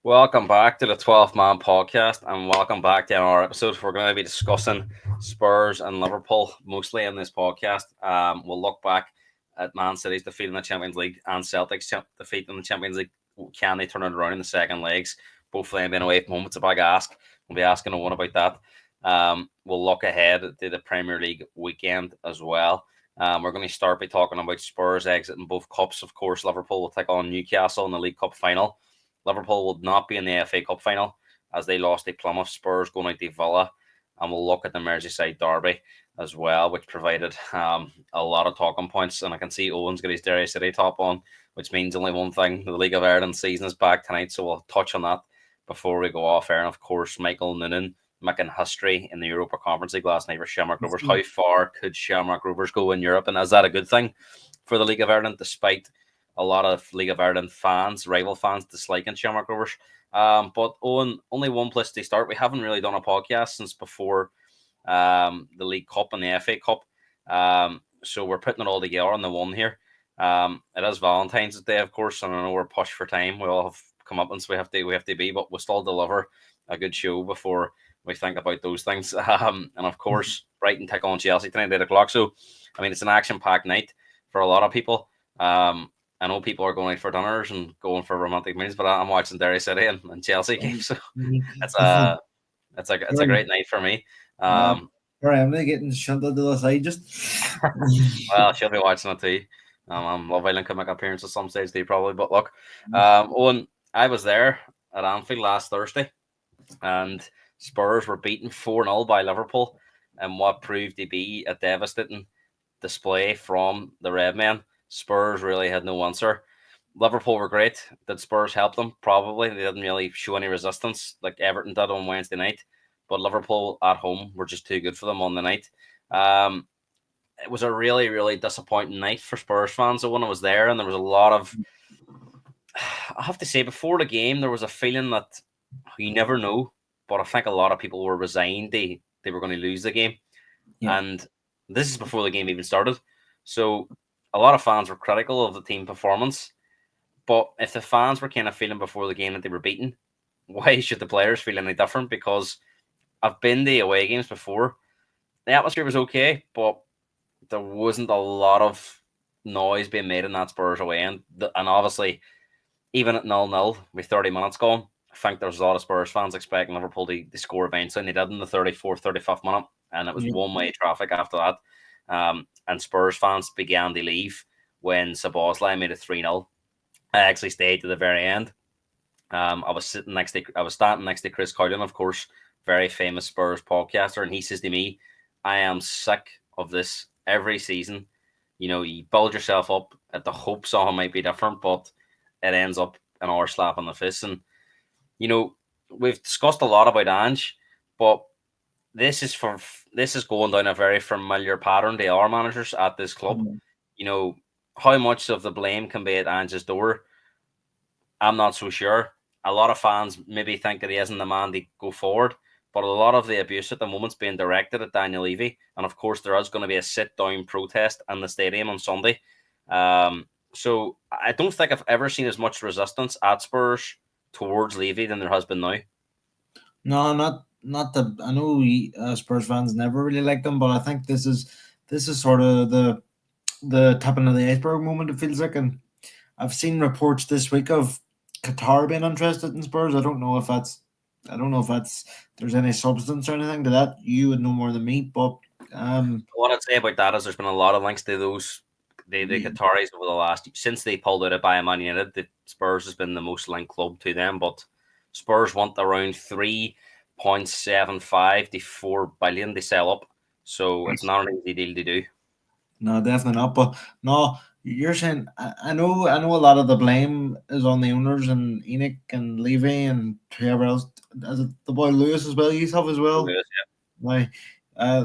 Welcome back to the 12th Man podcast, and welcome back to our episode. We're going to be discussing Spurs and Liverpool mostly in this podcast. We'll look back at Man City's defeat in the Champions League and Celtic's defeat in the Champions League. Can they turn it around in the second legs? Both of them being away from home. It's a big ask. We'll be asking no one about that. We'll look ahead to the Premier League weekend as well. We're going to start by talking about Spurs exiting both cups. Of course, Liverpool will take on Newcastle in the League Cup final. Liverpool will not be in the FA Cup final as they lost to Plymouth. Spurs going out to Villa, and we'll look at the Merseyside derby as well, which provided a lot of talking points. And I can see Owen's got his Derry City top on, which means only one thing: the League of Ireland season is back tonight. So we'll touch on that before we go off air. And of course, Michael Noonan making history in the Europa Conference League last night for Shamrock Rovers. How far could Shamrock Rovers go in Europe, and is that a good thing for the League of Ireland, despite a lot of League of Ireland fans, rival fans, disliking Shamrock Rovers? But Owen, only one place to start. We haven't really done a podcast since before the League Cup and the FA Cup. So we're putting it all together on the one here. It is Valentine's Day, of course, and I know we're pushed for time. We all have commitments we have to be, but we'll still deliver a good show before we think about those things. And of course, Brighton take on Chelsea tonight at 8 o'clock. So, I mean, it's an action-packed night for a lot of people. I know people are going out for dinners and going for romantic meals, but I'm watching Derry City and Chelsea games, so it's a great night for me. Right, I'm not getting shunted to the side. Just well, she'll be watching it too. Love Island can make appearances some stage too, probably. But look, Owen, I was there at Anfield last Thursday, and Spurs were beaten 4-0 by Liverpool in what proved to be a devastating display from the Redmen. Spurs really had no answer. Liverpool were great. Did Spurs help them? Probably. They didn't really show any resistance like Everton did on Wednesday night. But Liverpool at home were just too good for them on the night. It was a really, really disappointing night for Spurs fans. So when I was there, and there was a lot of, I have to say, before the game, there was a feeling that you never know. But I think a lot of people were resigned they were going to lose the game. Yeah. And this is before the game even started. So a lot of fans were critical of the team performance, but if the fans were kind of feeling before the game that they were beaten, why should the players feel any different? Because I've been to away games before. The atmosphere was okay, but there wasn't a lot of noise being made in that Spurs away end. And obviously, even at 0-0 with 30 minutes gone, I think there's a lot of Spurs fans expecting Liverpool to score eventually, and they did in the 34th, 35th minute, and it was one-way traffic after that. And Spurs fans began to leave when Szoboszlai made it 3-0. I actually stayed to the very end. I was standing next to Chris Cowden, of course, very famous Spurs podcaster, and he says to me, "I am sick of this every season. You know, you build yourself up at the hope something might be different, but it ends up an hour slap on the fist." And you know, we've discussed a lot about Ange, but this is going down a very familiar pattern to our managers at this club. Mm-hmm. You know, how much of the blame can be at Ange's door, I'm not so sure. A lot of fans maybe think that he isn't the man to go forward, but a lot of the abuse at the moment's being directed at Daniel Levy. And of course, there is going to be a sit-down protest in the stadium on Sunday. So I don't think I've ever seen as much resistance at Spurs towards Levy than there has been now. No, not the. I know Spurs fans never really liked him, but I think this is sort of the tipping of the iceberg moment. It feels like, and I've seen reports this week of Qatar being interested in Spurs. I don't know if there's any substance or anything to that. You would know more than me, but what I'd say about that is there's been a lot of links to those the Qataris over the last since they pulled out of Bayern Man United. The Spurs has been the most linked club to them, but Spurs want around 3.75 to 4 billion to sell up, so it's not an easy deal to do. No, definitely not. But no, you're saying I know a lot of the blame is on the owners and Enoch and Levy and whoever else. Is it the boy Lewis as well? Yusuf as well. Lewis, yeah.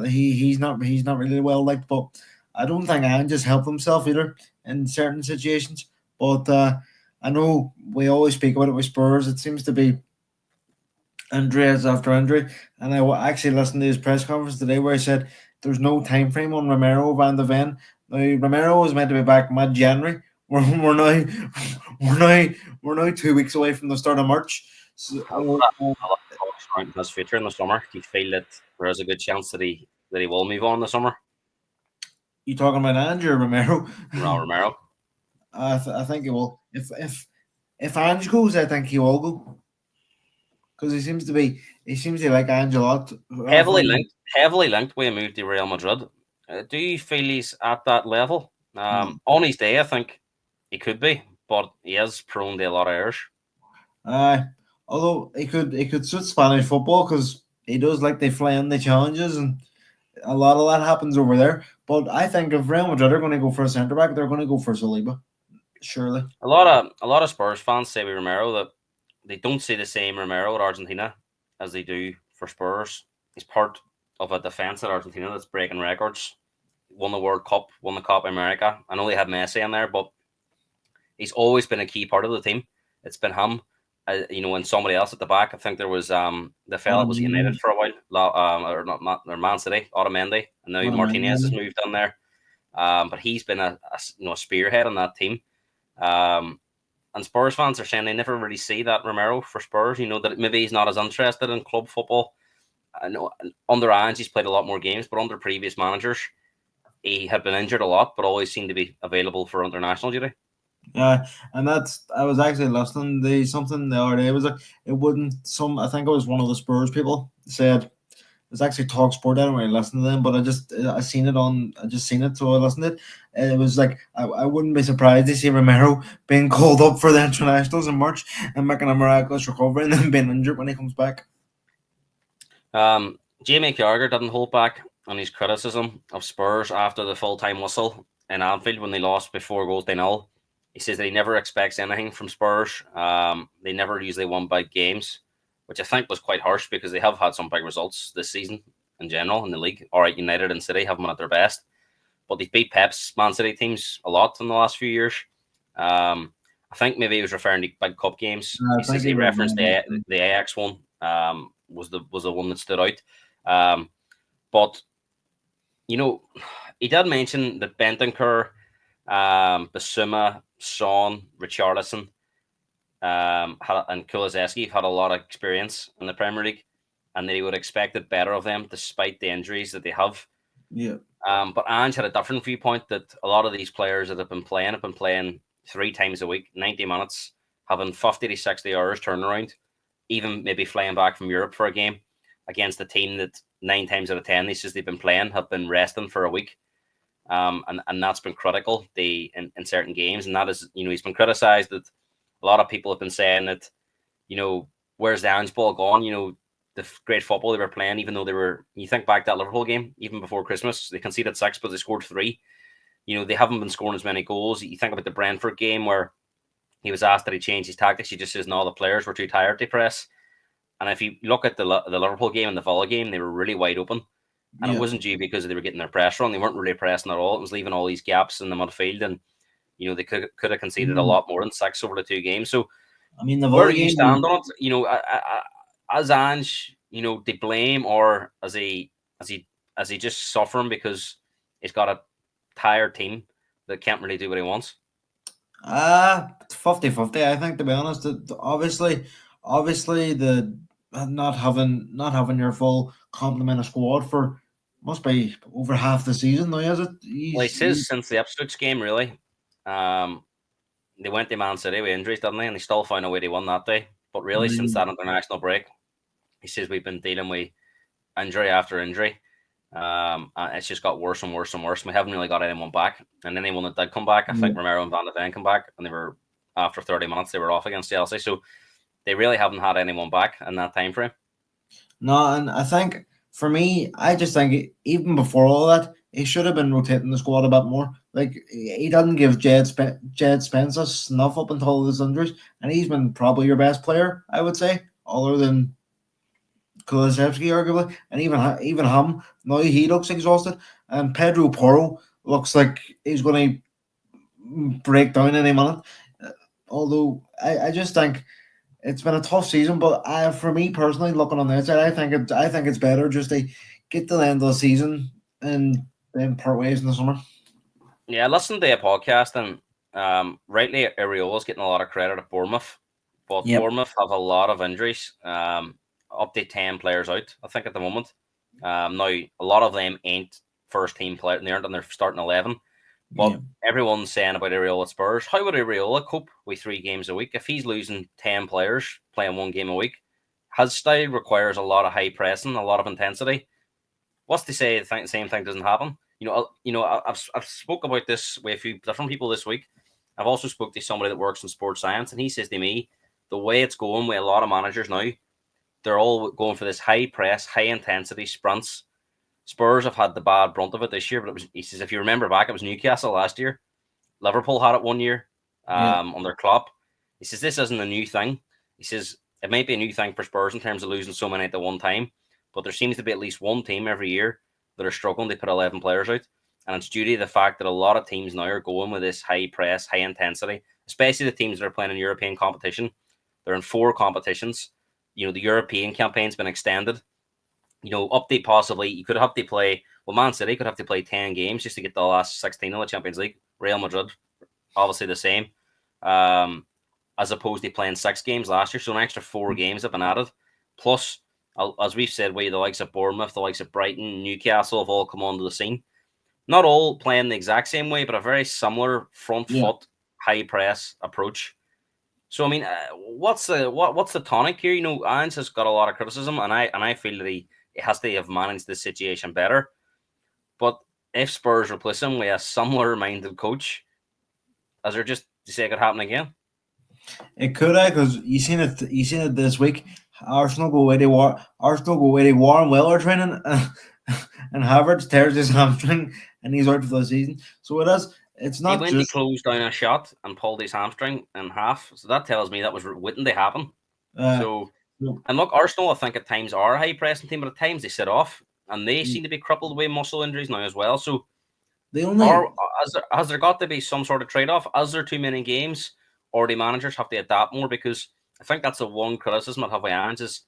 He's not really well liked, but I don't think Ange just help himself either in certain situations. But I know we always speak about it with Spurs. It seems to be injuries after injury, and I actually listened to his press conference today where he said there's no time frame on Romero van de Ven. Now, Romero was meant to be back mid-January. We're now 2 weeks away from the start of March. So, A lot of talks around his future in the summer. Do you feel that there is a good chance that he will move on in the summer? you talking about Andrew or Romero? Romero. I think he will. If Ange goes, I think he will go because he seems to like Ange a lot. Heavily linked with a move to Real Madrid. Do you feel he's at that level? On his day, I think he could be, but he is prone to a lot of errors. Uh, Although he could suit Spanish football because he does like they fly in the challenges and a lot of that happens over there. But I think if Real Madrid are going to go for a centre back, they're going to go for Saliba, surely. A lot of Spurs fans say with Romero that they don't see the same Romero at Argentina as they do for Spurs. He's part of a defense at Argentina that's breaking records. Won the World Cup, won the Copa America. I know they had Messi in there, but he's always been a key part of the team. It's been him, and somebody else at the back. I think there was the fella that was United for a while, or not, or Man City, Otamendi, and now Martinez has moved on there. But he's been a spearhead on that team. And Spurs fans are saying they never really see that Romero for Spurs. That maybe he's not as interested in club football. I know under Ange he's played a lot more games, but under previous managers he had been injured a lot, but always seemed to be available for international duty. Yeah, and I was actually listening to something the other day. It was like it wouldn't I think it was one of the Spurs people said it's actually Talk Sport. I don't really listen to them, but I just seen it, so I listened to it. And it was like I wouldn't be surprised to see Romero being called up for the internationals in March and making a miraculous recovery and then being injured when he comes back. Jamie Carragher didn't hold back on his criticism of Spurs after the full-time whistle in Anfield when they lost by 4-0. He says that he never expects anything from Spurs. They never usually won big games, which I think was quite harsh because they have had some big results this season in general in the league. All right, United and City haven't been at their best, but they've beat Pep's Man City teams a lot in the last few years. I think maybe he was referring to big cup games. He says he referenced the Ajax one. Was the one that stood out. But he did mention that Bentancur, Basuma, Son, Richarlison, and Kulusevski had a lot of experience in the Premier League, and that he would expect it better of them despite the injuries that they have. Yeah. But Ange had a different viewpoint that a lot of these players that have been playing 3 times a week, 90 minutes, having 50 to 60 hours turnaround, even maybe flying back from Europe for a game against a team that 9 times out of 10 he says they've been playing have been resting for a week. And that's been critical in certain games. And that is, he's been criticised that a lot of people have been saying that, where's the Angeball gone? The great football they were playing, even though you think back to that Liverpool game, even before Christmas, they conceded 6, but they scored 3. They haven't been scoring as many goals. You think about the Brentford game where he was asked that he change his tactics. He just says, no, the players were too tired to press. And if you look at the Liverpool game and the Villa game, they were really wide open. And it wasn't due because they were getting their pressure on. They weren't really pressing at all. It was leaving all these gaps in the midfield. And, they could have conceded a lot more than 6 over the 2 games. So, I mean, the where do you stand on it? As Ange, to blame, or is he just suffering because he's got a tired team that can't really do what he wants? 50-50, I think, to be honest. Obviously the not having your full complement of squad for must be over half the season now, is it? Well, he says since the Ipswich game, really. They went to Man City with injuries, didn't they? And they still found a way to win that day. But really, since that international break, he says we've been dealing with injury after injury. It's just got worse and worse and worse. We haven't really got anyone back. And anyone that did come back, I think Romero and Van de Ven come back, and they were, after 30 minutes, they were off against Chelsea. So they really haven't had anyone back in that time frame. No, and I think, for me, I just think even before all that, he should have been rotating the squad a bit more. Like, he didn't give Jed Spence a snuff up until his injuries, and he's been probably your best player, I would say, other than Kulusevski, arguably, and even him, now he looks exhausted, and Pedro Porro looks like he's going to break down any minute. Although I just think it's been a tough season, but for me personally, looking on the outside, I think it's better just to get to the end of the season and then part ways in the summer. Yeah, I listened to a podcast, and rightly, Areola's getting a lot of credit at Bournemouth But Yep. Bournemouth have a lot of injuries. Up to 10 players out, I think, at the moment. Now, a lot of them ain't first team players. They aren't in their starting 11. But Yep. everyone's saying about Areola at Spurs. How would Areola cope with 3 games a week if he's losing 10 players playing 1 game a week? His style requires a lot of high pressing, a lot of intensity. What's to say the same thing doesn't happen? I've spoke about this with a few different people this week. I've also spoke to somebody that works in sports science, and he says to me, the way it's going with a lot of managers now, they're all going for this high press, high intensity sprints. Spurs have had the bad brunt of it this year, but he says if you remember back, it was Newcastle last year. Liverpool had it one year under Klopp. He says this isn't a new thing. He says it might be a new thing for Spurs in terms of losing so many at the one time, but there seems to be at least one team every year that are struggling to put 11 players out. And it's due to the fact that a lot of teams now are going with this high press, high intensity, especially the teams that are playing in European competition. They're in 4 competitions. The European campaign's been extended. Update possibly, you could have to play, Man City could have to play 10 games just to get the last 16 of the Champions League. Real Madrid, obviously the same, as opposed to playing 6 games last year. So an extra 4 games have been added. Plus, as we've said, the likes of Bournemouth, the likes of Brighton, Newcastle have all come onto the scene. Not all playing the exact same way, but a very similar front foot, high press approach. So, I mean, what's the tonic here? Irons has got a lot of criticism, and I feel that he has to have managed this situation better. But if Spurs replace him with a similar-minded coach, is there just to say it could happen again? It could, because you seen it this week. Arsenal go away to Warren Weller training, and Havertz tears his hamstring, and he's out for the season. So it is. It's not. He went to close down a shot and pulled his hamstring in half. So that tells me that was waiting to happen. And look, Arsenal, I think at times are a high pressing team, but at times they sit off, and they seem to be crippled with muscle injuries now as well. So has there got to be some sort of trade off? Is there too many games, or the managers have to adapt more? Because I think that's the one criticism I'd have with Irons is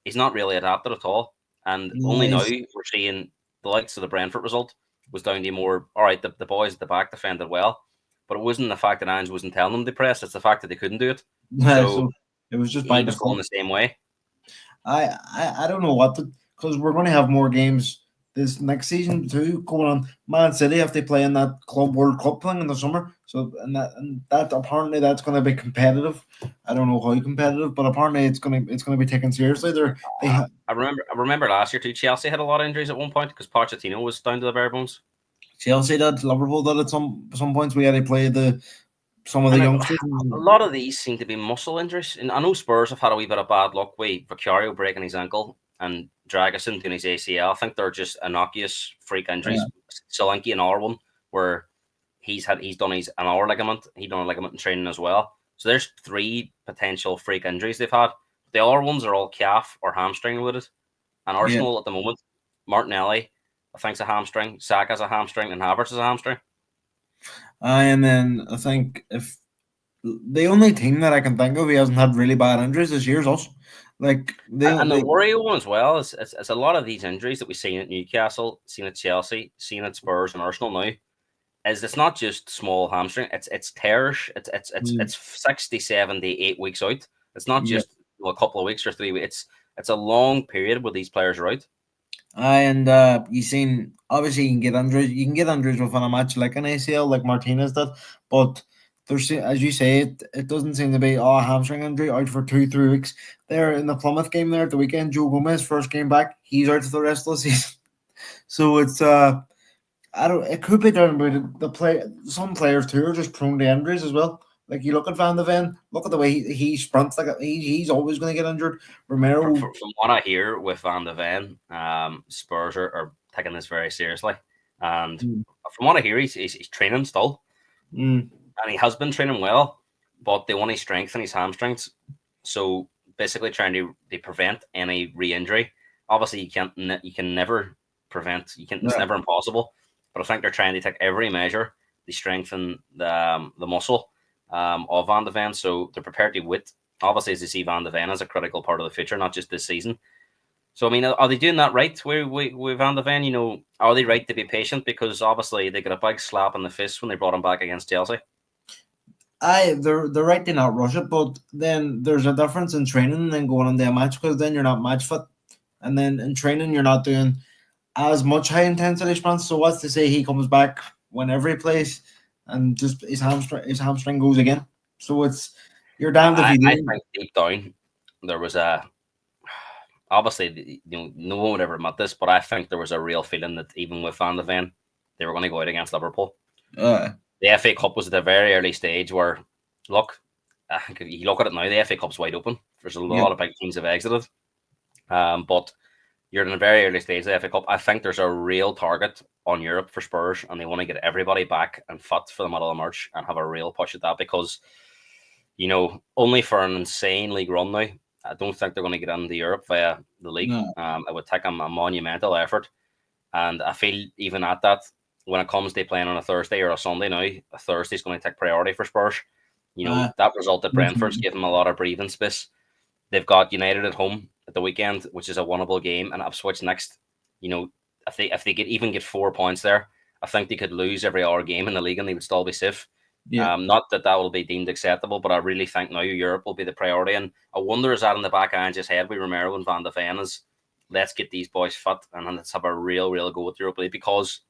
he's not really adapted at all, and only now we're seeing the likes of the Brentford result was down to more. All right, the boys at the back defended well, but it wasn't the fact that Irons wasn't telling them to press; it's the fact that they couldn't do it. So it was just he was going the same way. I don't know because we're going to have more games this next season too going on. Man City have to play in that Club World Cup thing in the summer, so and that apparently that's going to be competitive. I don't know how competitive, but apparently it's going to be taken seriously. I remember last year too. Chelsea had a lot of injuries at one point because Pochettino was down to the bare bones. Chelsea did, Liverpool did at some points. We had to play some of the youngsters. A lot of these seem to be muscle injuries. And I know Spurs have had a wee bit of bad luck with Vicario breaking his ankle and Dragusin doing his ACL. I think they're just innocuous freak injuries. Solanke another one where he's done his another ligament. He done a ligament in training as well. So there's 3 potential freak injuries they've had. The other ones are all calf or hamstring related. And Arsenal at the moment, Martinelli, I think's a hamstring, Saka's a hamstring, and Havertz is a hamstring. And then I think if the only team that I can think of who hasn't had really bad injuries this year is us. The worry one as well is a lot of these injuries that we've seen at Newcastle, seen at Chelsea, seen at Spurs and Arsenal now. Is it's not just small hamstring; it's tears. It's 60, 70, 8 weeks out. It's not just a couple of weeks or 3 weeks. It's a long period where these players are out. And you seen obviously you can get injuries. You can get injuries within a match like an ACL, like Martinez did, but there's, as you say, it doesn't seem to be a hamstring injury out for 2-3 weeks. There in the Plymouth game there at the weekend, Joe Gomez first came back, he's out for the rest of the season. So it's it could be down about the play. Some players too are just prone to injuries as well. Like you look at Van de Ven, look at the way he sprints. Like he's always going to get injured. Romero. From what I hear with Van de Ven, Spurs are taking this very seriously, and from what I hear, he's training still, and he has been training well, but they want his strength and his hamstrings. So basically, trying to prevent any re-injury. Obviously, you can never prevent. It's never impossible. But I think they're trying to take every measure to strengthen the muscle of Van de Ven. So they're prepared to wait. Obviously, as they see Van de Ven as a critical part of the future, not just this season. So, I mean, are they doing that right with Van de Ven? Are they right to be patient? Because obviously they got a big slap in the face when they brought him back against Chelsea. they're right to not rush it, but then there's a difference in training and then going into a match because then you're not match fit, and then in training you're not doing as much high intensity sprints. So what's to say he comes back whenever he plays and just his hamstring goes again. So it's you're damned if I, you I do. think deep down there was a obviously no one would ever admit this, but I think there was a real feeling that even with Van de Ven, they were going to go out against Liverpool. Uh, The FA Cup was at a very early stage where, look, you look at it now, the FA Cup's wide open. There's a yep. lot of big teams have exited, but you're in a very early stage of the FA Cup. I think there's a real target on Europe for Spurs, and they want to get everybody back and fit for the middle of March and have a real push at that because, only for an insane league run now, I don't think they're going to get into Europe via the league. No. It would take a monumental effort, and I feel even at that, when it comes to playing on a Thursday or a Sunday now, a Thursday's going to take priority for Spurs. That result at Brentford's given them a lot of breathing space. They've got United at home at the weekend, which is a winnable game, and Ipswich next. If they get 4 points there, I think they could lose every other game in the league and they would still be safe. Yeah. Not that will be deemed acceptable, but I really think now Europe will be the priority. And I wonder is that in the back of Ange's head with Romero and Van de Ven is let's get these boys fit and let's have a real go at Europa League because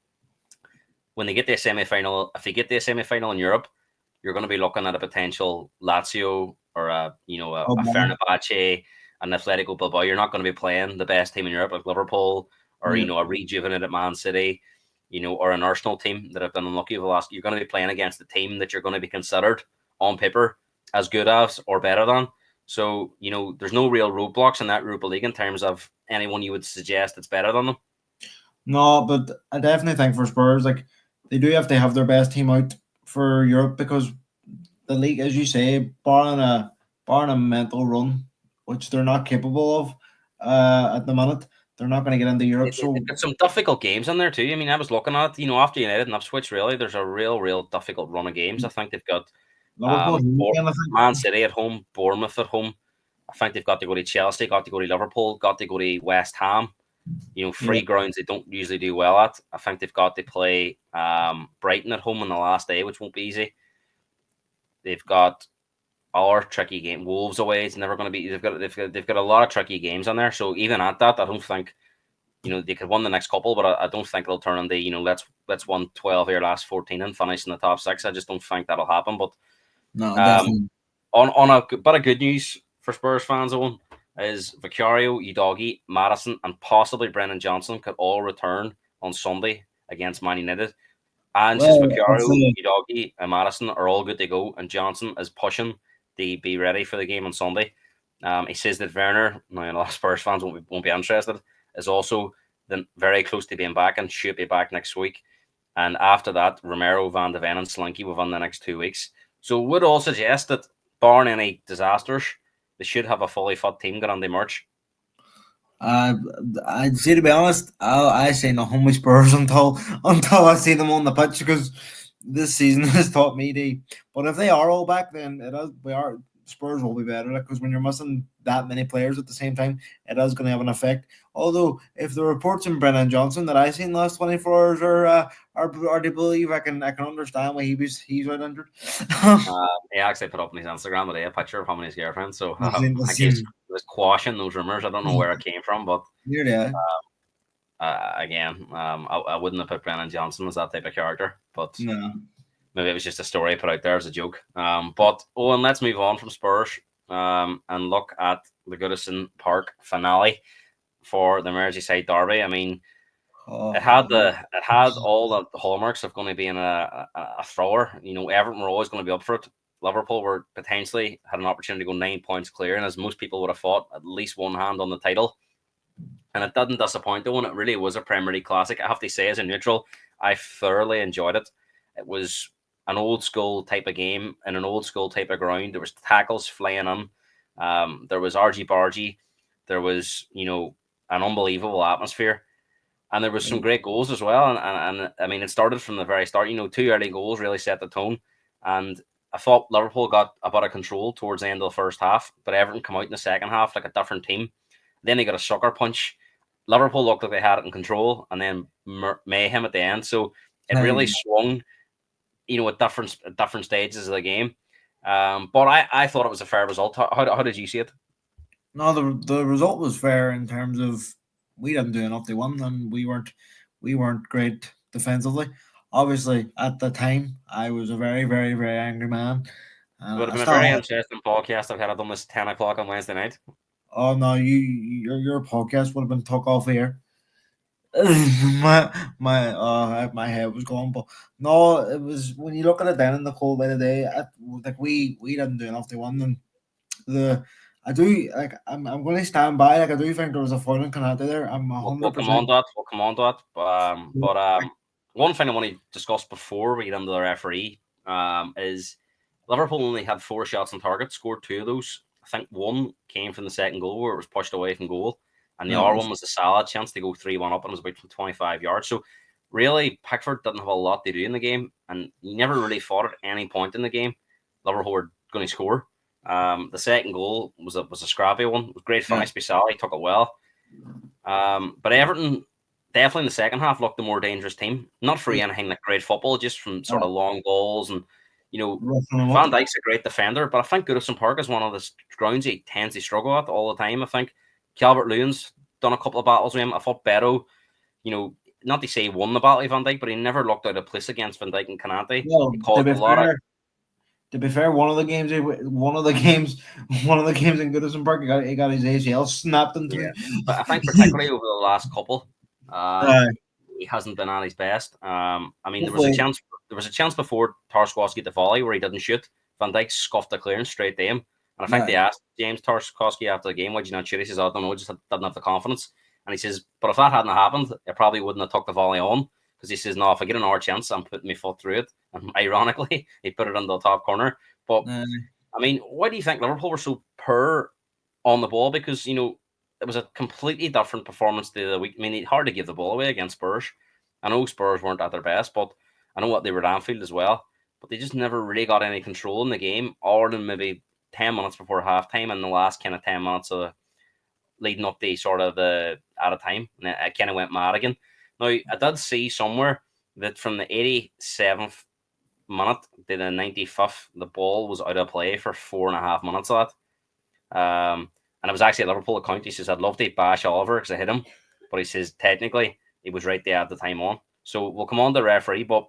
when they get to a semi-final, if they get to a semi-final in Europe, you're going to be looking at a potential Lazio or a Fenerbahce, an Atletico Bilbao. You're not going to be playing the best team in Europe like Liverpool or a rejuvenated Man City, or an Arsenal team that have been unlucky over the last. You're going to be playing against the team that you're going to be considered on paper as good as or better than. So there's no real roadblocks in that Europa League in terms of anyone you would suggest that's better than them. No, but I definitely think for Spurs, like they do have to have their best team out for Europe because the league, as you say, barring a mental run, which they're not capable of at the minute, they're not going to get into Europe. So They've got some difficult games in there too. I mean, I was looking at after United and Ipswich, really, there's a real difficult run of games. I think they've got Liverpool, I Man think. City at home, Bournemouth at home. I think they've got to go to Chelsea, got to go to Liverpool, got to go to West Ham. Free grounds they don't usually do well at. I think they've got to play Brighton at home on the last day, which won't be easy. They've got our tricky game. Wolves away, it's never going to be. They've got a lot of tricky games on there. So even at that, I don't think they could win the next couple, but I don't think it'll turn into let's win 12 here last 14 and finish in the top 6. I just don't think that'll happen. But No, definitely. on a bit of good news for Spurs fans, Owen, is Vicario, Udogie, Maddison, and possibly Brennan Johnson could all return on Sunday against Man United. And just Vicario, Udogie, and Maddison are all good to go, and Johnson is pushing to be ready for the game on Sunday. He says that Werner, now a lot of Spurs fans won't be interested, is also very close to being back and should be back next week. And after that, Romero, Van de Ven, and Slinky within the next 2 weeks. So it would all suggest that, barring any disasters, they should have a fully fit team going on the March. I'd say to be honest, I say nothing with Spurs until I see them on the pitch because this season has taught me to. But if they are all back, then Spurs will be better because when you're missing that many players at the same time, it is going to have an effect. Although, if the reports in Brennan Johnson that I seen last 24 hours are to believe, I can understand why he's out injured. He actually put up on his Instagram today a picture of him and his girlfriend. So We'll I think he see. was quashing those rumors. I don't know where it came from, but Yeah. again, I wouldn't have put Brennan Johnson as that type of character, but No. maybe it was just a story put out there as a joke. But Owen, let's move on from Spurs and look at the Goodison Park finale for the Merseyside derby. I mean, it had all the hallmarks of going to be in a thrower. Everton were always going to be up for it. Liverpool were potentially had an opportunity to go 9 points clear, and as most people would have thought, at least one hand on the title. And it didn't disappoint though, and it really was a Premier League classic. I have to say, as a neutral, I thoroughly enjoyed it. It was an old school type of game in an old school type of ground. There was tackles flying in. There was argy-bargy. There was, an unbelievable atmosphere. And there was some great goals as well. And I mean, it started from the very start. 2 early goals really set the tone. And I thought Liverpool got a bit of control towards the end of the first half, but Everton come out in the second half like a different team. Then they got a sucker punch. Liverpool looked like they had it in control, and then mayhem at the end. So it really swung, at different stages of the game. But I thought it was a fair result. How did you see it? No, the result was fair in terms of we didn't do enough. They won, and we weren't great defensively. Obviously, at the time, I was a very, very, very angry man, It and would have I been a still very am. interesting podcast if I had done this 10 o'clock on Wednesday night. Oh no, your podcast would have been took off here. my head was going, but no, it was when you look at it then in the cold light of day. Like we didn't do enough. They won, and the I do like I'm going to stand by. Like I do think there was a foul in Canada there. I'm a We'll hundred come on percent. to that. We'll come on to that. One thing I want to discuss before we get into the referee is Liverpool only had 4 shots on target, scored 2 of those. I think one came from the second goal where it was pushed away from goal, and the No, it other was one was the Salah chance to go 3-1 up, and it was about from 25 yards. So really, Pickford didn't have a lot to do in the game, and you never really thought at any point in the game Liverpool were going to score. The second goal was a scrappy one. It was a great yeah, finish by Salah. He took it well. But Everton definitely in the second half looked the more dangerous team. Not for yeah, anything like great football, just from sort no, of long balls and roughing them up. Van Dijk's a great defender, but I think Goodison Park is one of the grounds he tends to struggle at all the time. I think Calvert Lewin's done a couple of battles with him. I thought Beto, not to say he won the battle with Van Dijk, but he never looked out of place against Van Dijk and Canate. Well, He caused a lot of to be fair, one of the games in Goodison Park, he got his ACL snapped in yeah. two. But I think particularly over the last couple, um, uh, he hasn't been at his best. I mean, there was a hopefully, chance. There was a chance before Tarkowski the volley where he didn't shoot. Van Dijk scuffed the clearance straight to him, and I think uh, they asked James Tarkowski after the game, "Why did you not shoot?" He says, "I don't know, just didn't have the confidence." And he says, "But if that hadn't happened, I probably wouldn't have took the volley on." Because he says, "No, if I get another chance, I'm putting my foot through it." And ironically, he put it in the top corner. But uh, I mean, why do you think Liverpool were so poor on the ball? Because it was a completely different performance the week. I mean, it's hard to give the ball away against Spurs. I know Spurs weren't at their best, but I know what they were at Anfield as well. But they just never really got any control in the game, other than maybe 10 minutes before halftime and the last kind of 10 minutes of leading up to sort of the out of time. And it kind of went mad again. Now I did see somewhere that from the 87th minute to the 95th, the ball was out of play for 4.5 minutes of that. And it was actually a Liverpool account. He says, "I'd love to bash Oliver because I hit him," but he says technically he was right there at the time on. So we'll come on to the referee, but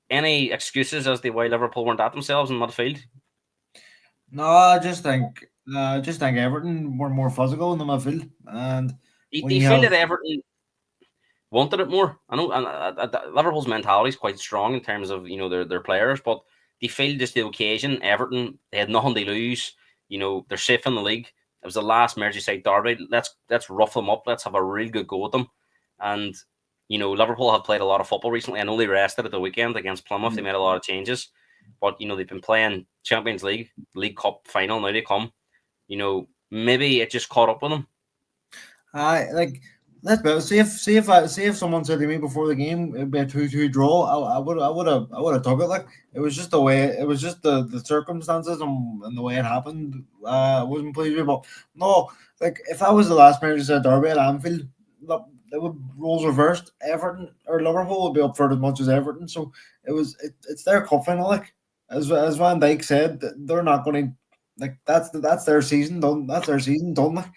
any excuses as to why Liverpool weren't at themselves in midfield? no, I just think Everton were more physical in the midfield, and Do when you you feel have that Everton wanted it more? I know, and Liverpool's mentality is quite strong in terms of their players, but they feel just the occasion. Everton, they had nothing to lose. They're safe in the league. It was the last Merseyside derby. Let's rough them up. Let's have a real good go at them. And Liverpool have played a lot of football recently. I know they rested at the weekend against Plymouth. They made a lot of changes, but they've been playing Champions League, League Cup final. Now they come. Maybe it just caught up with them. I like let's be see if someone said to me before the game it'd be a 2-2 draw, I would have took it. Like it was just the way it was just the circumstances and the way it happened. I wasn't pleased with, but no, like if I was the last Merseyside derby at Anfield, look, it would roles reversed. Everton or Liverpool would be up for it as much as Everton. So it's their cup final. Like as Van Dijk said, they're not going to like that's their season done. That's their season done. Like,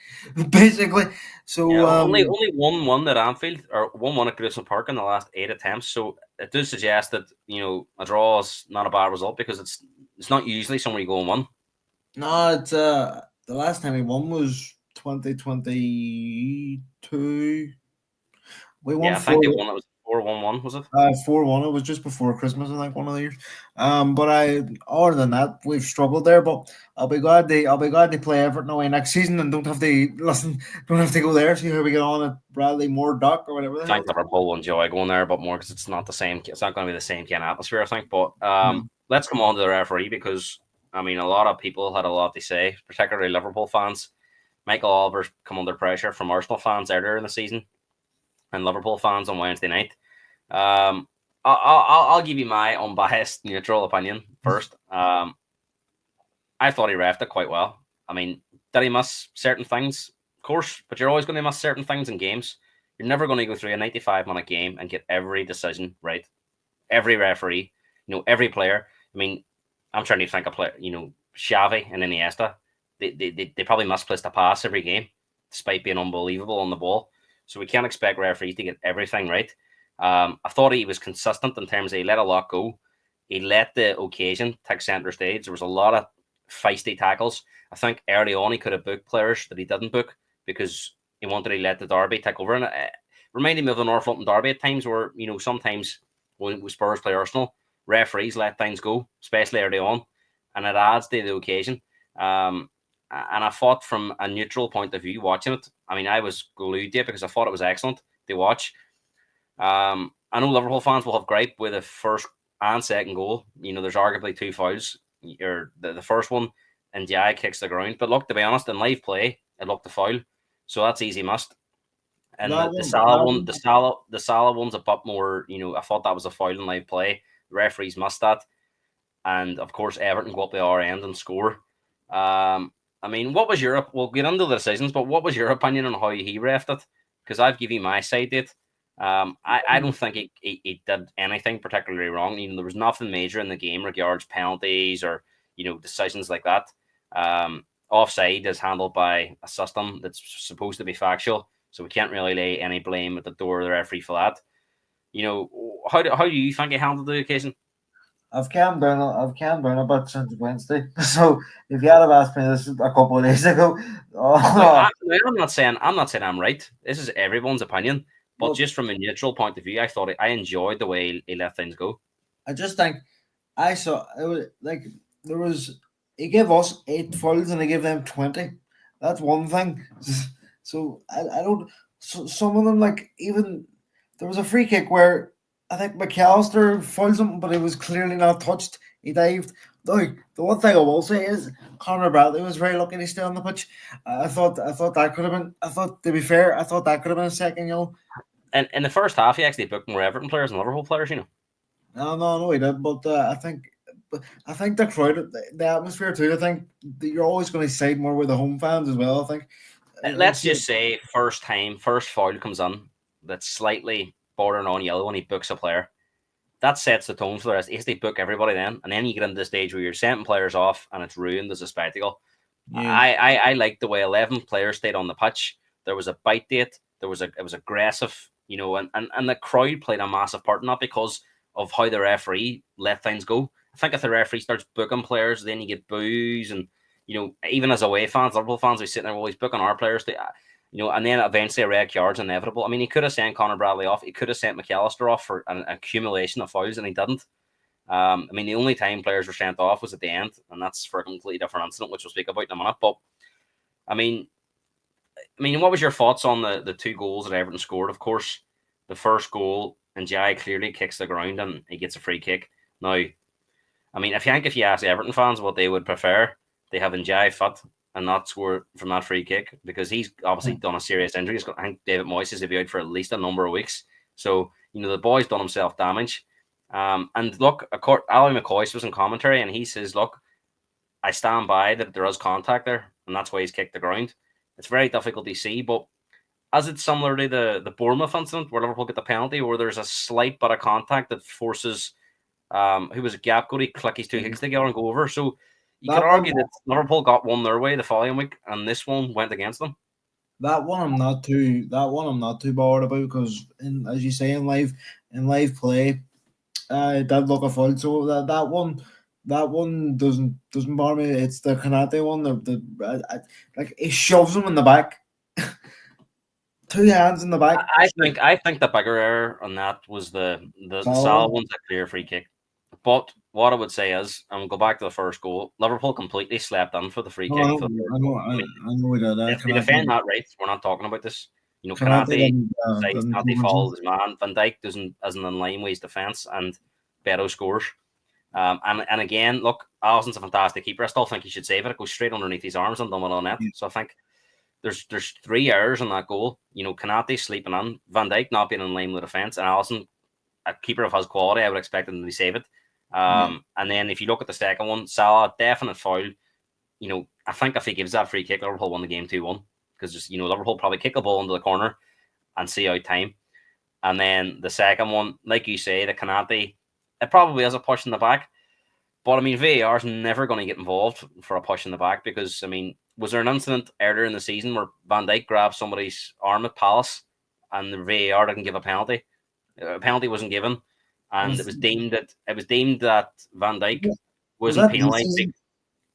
basically. Yeah, So only 1-1 at Anfield or 1-1 at Goodison Park in the last 8 attempts. So it does suggest that a draw is not a bad result because it's not usually somewhere you go and win. no, it's the last time we won was 2022. We won Yeah, I think four they won. It was 4-1-1, was it? 4-1. It was just before Christmas, I think, one of the years. But other than that, we've struggled there. But I'll be glad they play Everton away next season and don't have to go there. See how we get on at Bradley Moore Dock or whatever the I hell. think Liverpool will enjoy going there, but more because it's not the same. It's not going to be the same kind of atmosphere, I think. But No. let's come on to the referee because I mean, a lot of people had a lot to say, particularly Liverpool fans. Michael Oliver's come under pressure from Arsenal fans earlier in the season and Liverpool fans on Wednesday night. I'll give you my unbiased, neutral opinion first. I thought he refed it quite well. I mean, did he miss certain things? Of course, but you're always going to miss certain things in games. You're never going to go through a 95-minute game and get every decision right. Every referee, every player. I mean, I'm trying to think of player, Xavi and Iniesta. They probably misplaced a pass every game, despite being unbelievable on the ball. So we can't expect referees to get everything right. I thought he was consistent in terms of he let a lot go. He let the occasion take centre stage. There was a lot of feisty tackles. I think early on he could have booked players that he didn't book because he wanted to let the derby take over. And it reminded me of the North London derby at times where, sometimes when Spurs play Arsenal, referees let things go, especially early on, and it adds to the occasion. And I thought from a neutral point of view watching it, I mean, I was glued to it because I thought it was excellent to watch. I know Liverpool fans will have gripe with the first and second goal. There's arguably two fouls. Or the first one, and Jai kicks the ground. But look, to be honest, in live play, it looked a foul. So that's easy must. And the Salah one's a bit more, I thought that was a foul in live play. The referees must that. And of course, Everton go up the other end and score. I mean, what was your? We'll get into the decisions, but what was your opinion on how he refed it? Because I've given you my side date. I don't think he did anything particularly wrong. There was nothing major in the game regards penalties or decisions like that. Offside is handled by a system that's supposed to be factual, so we can't really lay any blame at the door of the referee for that. How do you think he handled the occasion? I've calmed down a bit since Wednesday. So if you had have asked me this a couple of days ago, I'm not saying I'm right. This is everyone's opinion, but well, just from a neutral point of view, I enjoyed the way he let things go. I just think I saw it was like there was he gave us 8 fouls and he gave them 20. That's one thing. So I don't. So some of them like even there was a free kick where I think McAllister fouled him, but it was clearly not touched. He dived. The one thing I will say is Conor Bradley was very lucky to stay on the pitch. I thought that could have been. I thought, to be fair, I thought that could have been a second yellow. And in the first half, he actually booked more Everton players than Liverpool players. No, he did. But I think the crowd, the atmosphere too. I think you're always going to side more with the home fans as well. I think. Let's just say first foul comes on that's slightly bordering on yellow and he books a player. That sets the tone for the rest. He has to book everybody then, and then you get into the stage where you're sending players off and it's ruined as a spectacle. Yeah. I liked the way 11 players stayed on the pitch. There was a bite date. It was aggressive, and the crowd played a massive part in that because of how the referee let things go. I think if the referee starts booking players, then you get boos and even as away fans, Liverpool fans, we sitting there, well, he's booking our players to, and then eventually a red card's inevitable. I mean, he could have sent Conor Bradley off. He could have sent McAllister off for an accumulation of fouls, and he didn't. I mean, the only time players were sent off was at the end, and that's for a completely different incident, which we'll speak about in a minute. But, I mean, what was your thoughts on the 2 goals that Everton scored? Of course, the first goal, and Jai clearly kicks the ground, and he gets a free kick. Now, I mean, if you ask Everton fans what they would prefer, they have Jai fit and not score from that free kick because he's obviously done a serious injury. I think David Moyes is to be out for at least a number of weeks. So, the boy's done himself damage. And look, Ali McCoy was in commentary and he says, look, I stand by that there is contact there and that's why he's kicked the ground. It's very difficult to see, but as it's similar to the Bournemouth incident where Liverpool get the penalty where there's a slight bit of contact that forces who was a gap goalie click his 2 kicks together and go over. So you could argue that Liverpool got one their way the following week, and this one went against them. That one I'm not too bothered about because, as you say, in live play, it did look a foul. So that one doesn't bother me. It's the Kanate one. Like he shoves him in the back, 2 hands in the back. I think the bigger error on that was the Salah one's a clear free kick. But what I would say is, and we'll go back to the first goal, Liverpool completely slept in for the free kick. I know we did that. If they defend that right, we're not talking about this. Kanate follows his man. Van Dijk isn't in line with his defence, and Beto scores. And again, look, Alisson's a fantastic keeper. I still think he should save it. It goes straight underneath his arms and done it on net. So I think there's 3 errors in that goal. Kanate sleeping on, Van Dijk not being in line with the defence, and Alisson, a keeper of his quality, I would expect him to save it. And then if you look at the second one, Salah, definite foul. I think if he gives that free kick, Liverpool won the game 2-1 because Liverpool probably kick the ball into the corner and see out time. And then the second one, like you say, the Kanate, it probably is a push in the back. But I mean, VAR is never going to get involved for a push in the back because I mean, was there an incident earlier in the season where Van Dijk grabbed somebody's arm at Palace and the VAR didn't give a penalty? A penalty wasn't given, and Was it was deemed that Van Dijk was wasn't that this penalised. season?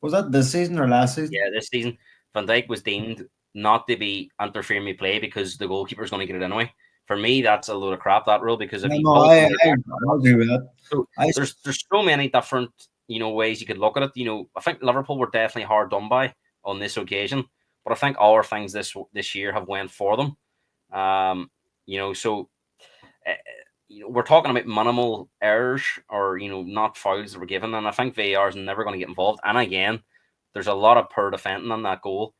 Was that this season or last season? Yeah, this season Van Dijk was deemed not to be interfering with play because the goalkeeper's going to get it anyway. For me, that's a load of crap, that rule, because if No, he no, pulls I, somebody I, back, I agree with that. so I there's so many different ways you could look at it. I think Liverpool were definitely hard done by on this occasion, but I think all our things this year have went for them. So uh, we're talking about minimal errors or not fouls that were given, and I think VAR is never going to get involved. And again, there's a lot of poor defending on that goal,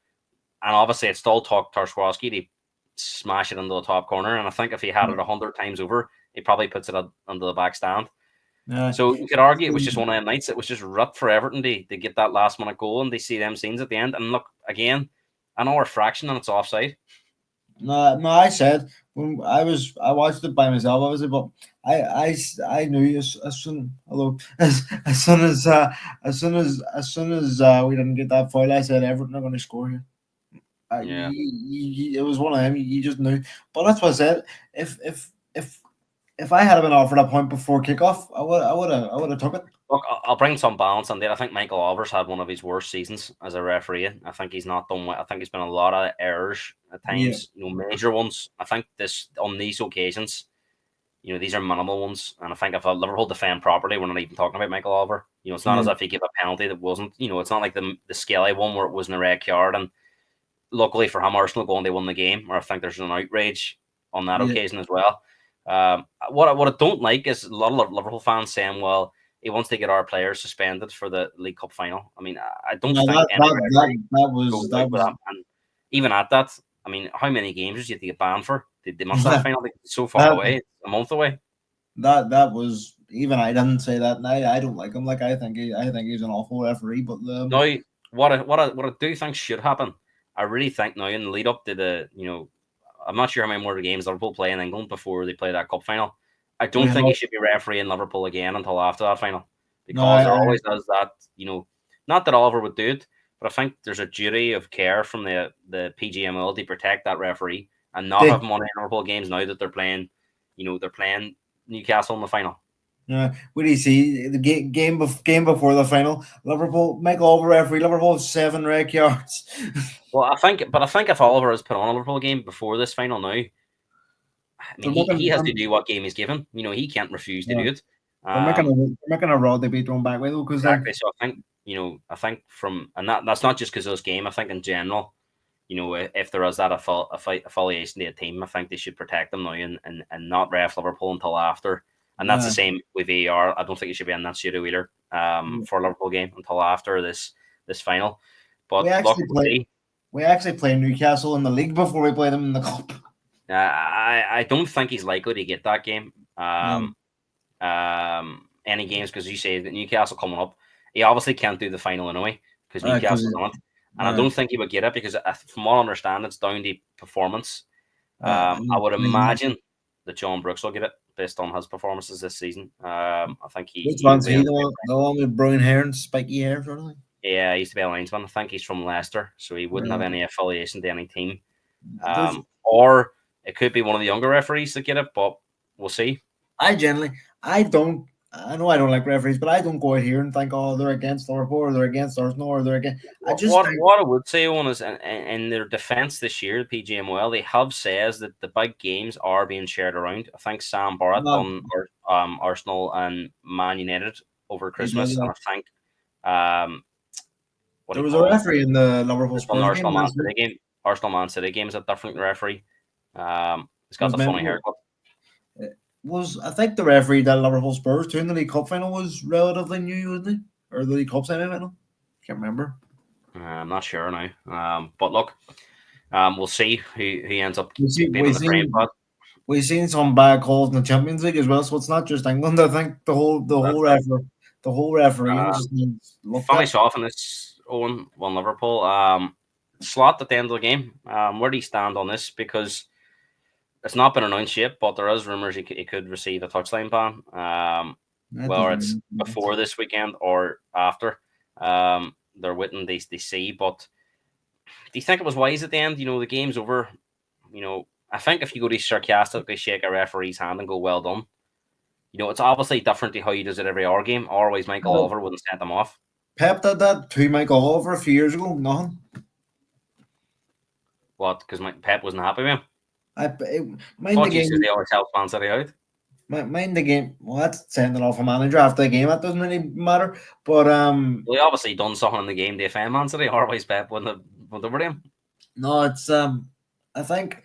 and obviously it still took Tarkowski to smash it into the top corner. And I think if he had it 100 times over, he probably puts it under the back stand. So you could argue it was just one of them nights. It was just ripped for Everton to get that last minute goal and they see them scenes at the end. And look, again, another fraction and it's offside. No, I said when I watched it by myself, obviously, but I knew as soon although as soon as we didn't get that foul, I said Everton are going to score here. Yeah. It was one of them. You just knew. But that's what I said. If I had been offered a point before kickoff, I would have took it. Look, I'll bring some balance on there. I think Michael Oliver's had one of his worst seasons as a referee. I think he's not done well. I think there's been a lot of errors at times, major ones. I think on these occasions, these are minimal ones. And I think if Liverpool defend properly, we're not even talking about Michael Oliver. It's not as if he gave a penalty that wasn't. It's not like the Skelly one where it wasn't a red card. And luckily for him, Arsenal go and they won the game. Or I think there's an outrage on that occasion as well. What I don't like is a lot of Liverpool fans saying, well, he wants to get our players suspended for the League Cup final. I mean, I don't think that was and even at that, I mean, how many games did you have to get banned for? They must have final so far away, a month away. That was even I didn't say that, and I don't like him. Like I think he's an awful referee. But now, what I do think should happen, I really think now in the lead up to the I'm not sure how many more games Liverpool play in England before they play that cup final. I don't think he should be refereeing Liverpool again until after that final, because there always does that. Not that Oliver would do it, but I think there's a duty of care from the PGML to protect that referee and not have money in Liverpool games now that they're playing. They're playing Newcastle in the final. Yeah, what do you see? The game before the final, Liverpool, Michael Oliver referee, Liverpool 7 red cards. Well, I think if Oliver has put on a Liverpool game before this final now, I mean, he has to do what game he's given. He can't refuse to do it. They're making a rod to be thrown back with, because exactly. So I think from that's not just because of this game. I think in general, if there is that affiliation to a team, I think they should protect them now and not ref Liverpool until after. And that's the same with VAR. I don't think it should be in that studio either for a Liverpool game until after this final. But we actually play Newcastle in the league before we play them in the cup. I don't think he's likely to get that game. Any games, because you say that Newcastle coming up, he obviously can't do the final anyway because Newcastle's on it, and I don't think he would get it because from what I understand, it's down to performance. I would imagine that John Brooks will get it based on his performances this season. I think Which one's he? The one with brown hair and spiky hair, sort of thing? Yeah, he used to be a linesman. I think he's from Leicester, so he wouldn't have any affiliation to any team. Or it could be one of the younger referees that get it, but we'll see. I know I don't like referees, but I don't go out here and think, oh, they're against Liverpool or they're against Arsenal or they're against. What I would say, Owen, is in their defence this year, the PGMOL, they have says that the big games are being shared around. I think Sam Barrett done Arsenal and Man United over Christmas, and I think there was a referee in the Liverpool Spurs Arsenal Man City game. Arsenal Man City game is a different referee. He's got the funny haircut. I think the referee that Liverpool Spurs too in the League Cup final was relatively new, wasn't he? Or the League Cup semi-final? Can't remember. I'm not sure now. But look, we'll see who ends up being in the frame. But we've seen some bad calls in the Champions League as well, so it's not just England. I think the whole referee just needs finish off in this 0-1 Liverpool. Slot at the end of the game. Where do you stand on this? Because it's not been announced yet, but there is rumours he could receive a touchline ban. That whether doesn't it's really make sense. before this weekend or after. They're waiting. They see, but do you think it was wise at the end? The game's over. I think if you go to sarcastically shake a referee's hand and go, "Well done," it's obviously different to how you does it every hour game. Otherwise, Michael Well, Oliver wouldn't send them off. Pep did that to Michael Oliver a few years ago. Nothing. What? Because Pep wasn't happy with him. Mind the Thought you said game. they always help Man City out. Mind the game. Well, that's sending off a manager after the game. That doesn't really matter. But Well, he obviously done something in the game to offend Man City. Otherwise, Pep wouldn't have over him. no, it's I think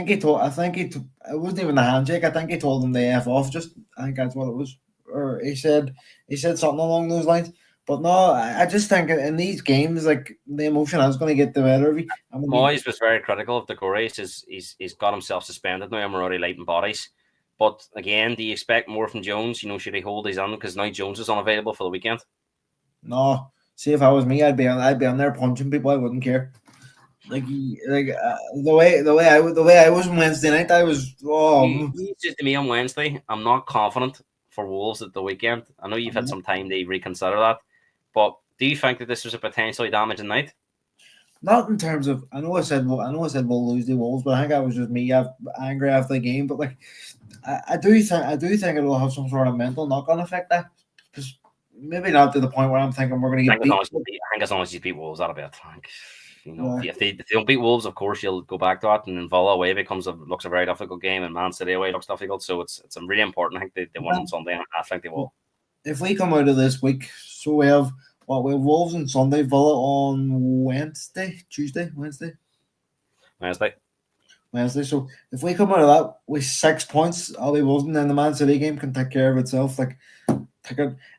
he told. It wasn't even a handshake. I think he told him to f off. Just I think that's what it was. Or he said something along those lines. But no, I just think in these games, like the emotion is going to get the better of you. I mean, Moyes was very critical of Decore. He says he's got himself suspended now and we're already lighting bodies. But again, do you expect more from Jones? Should he hold his own? Because now Jones is unavailable for the weekend. no. See, if I was me, I'd be on there punching people. I wouldn't care. The way I was on Wednesday night, I was You said to me on Wednesday, I'm not confident for Wolves at the weekend. I know you've had some time to reconsider that, but do you think that this was a potentially damaging night? not in terms of. I know I said we'll lose the Wolves, but I think I was just me angry after the game. But like, I do think it'll have some sort of mental knock-on effect. That because maybe not to the point where I'm thinking we're going to I get think as beat. long as you beat, I think as long as you beat Wolves, that'll be it. I think, Yeah. if they don't beat Wolves, of course you'll go back to that, and then Villa away looks a very difficult game, and Man City away looks difficult. So it's a really important. I think they won on Sunday, and I think they will. If we come out of this week, so we have Wolves on Sunday, Villa on Wednesday. Wednesday. So if we come out of that with 6 points, I'll be buzzing. Then the Man City game can take care of itself. Like,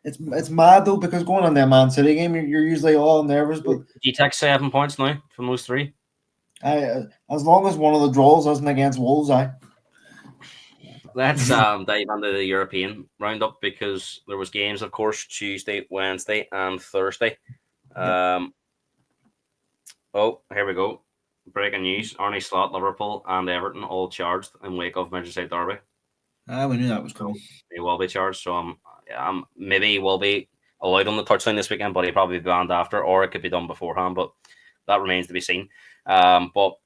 it's mad though because going on that Man City game, you're usually all nervous. But Do you take 7 points now from those three? as long as one of the draws isn't against Wolves, Let's dive into the European roundup because there was games, of course, Tuesday, Wednesday, and Thursday. Here we go. Breaking news: Arne Slot, Liverpool, and Everton all charged in wake of Merseyside derby. we knew that was coming. He will be charged, so maybe he will be allowed on the touchline this weekend, but he'll probably be banned after, or it could be done beforehand. But that remains to be seen. But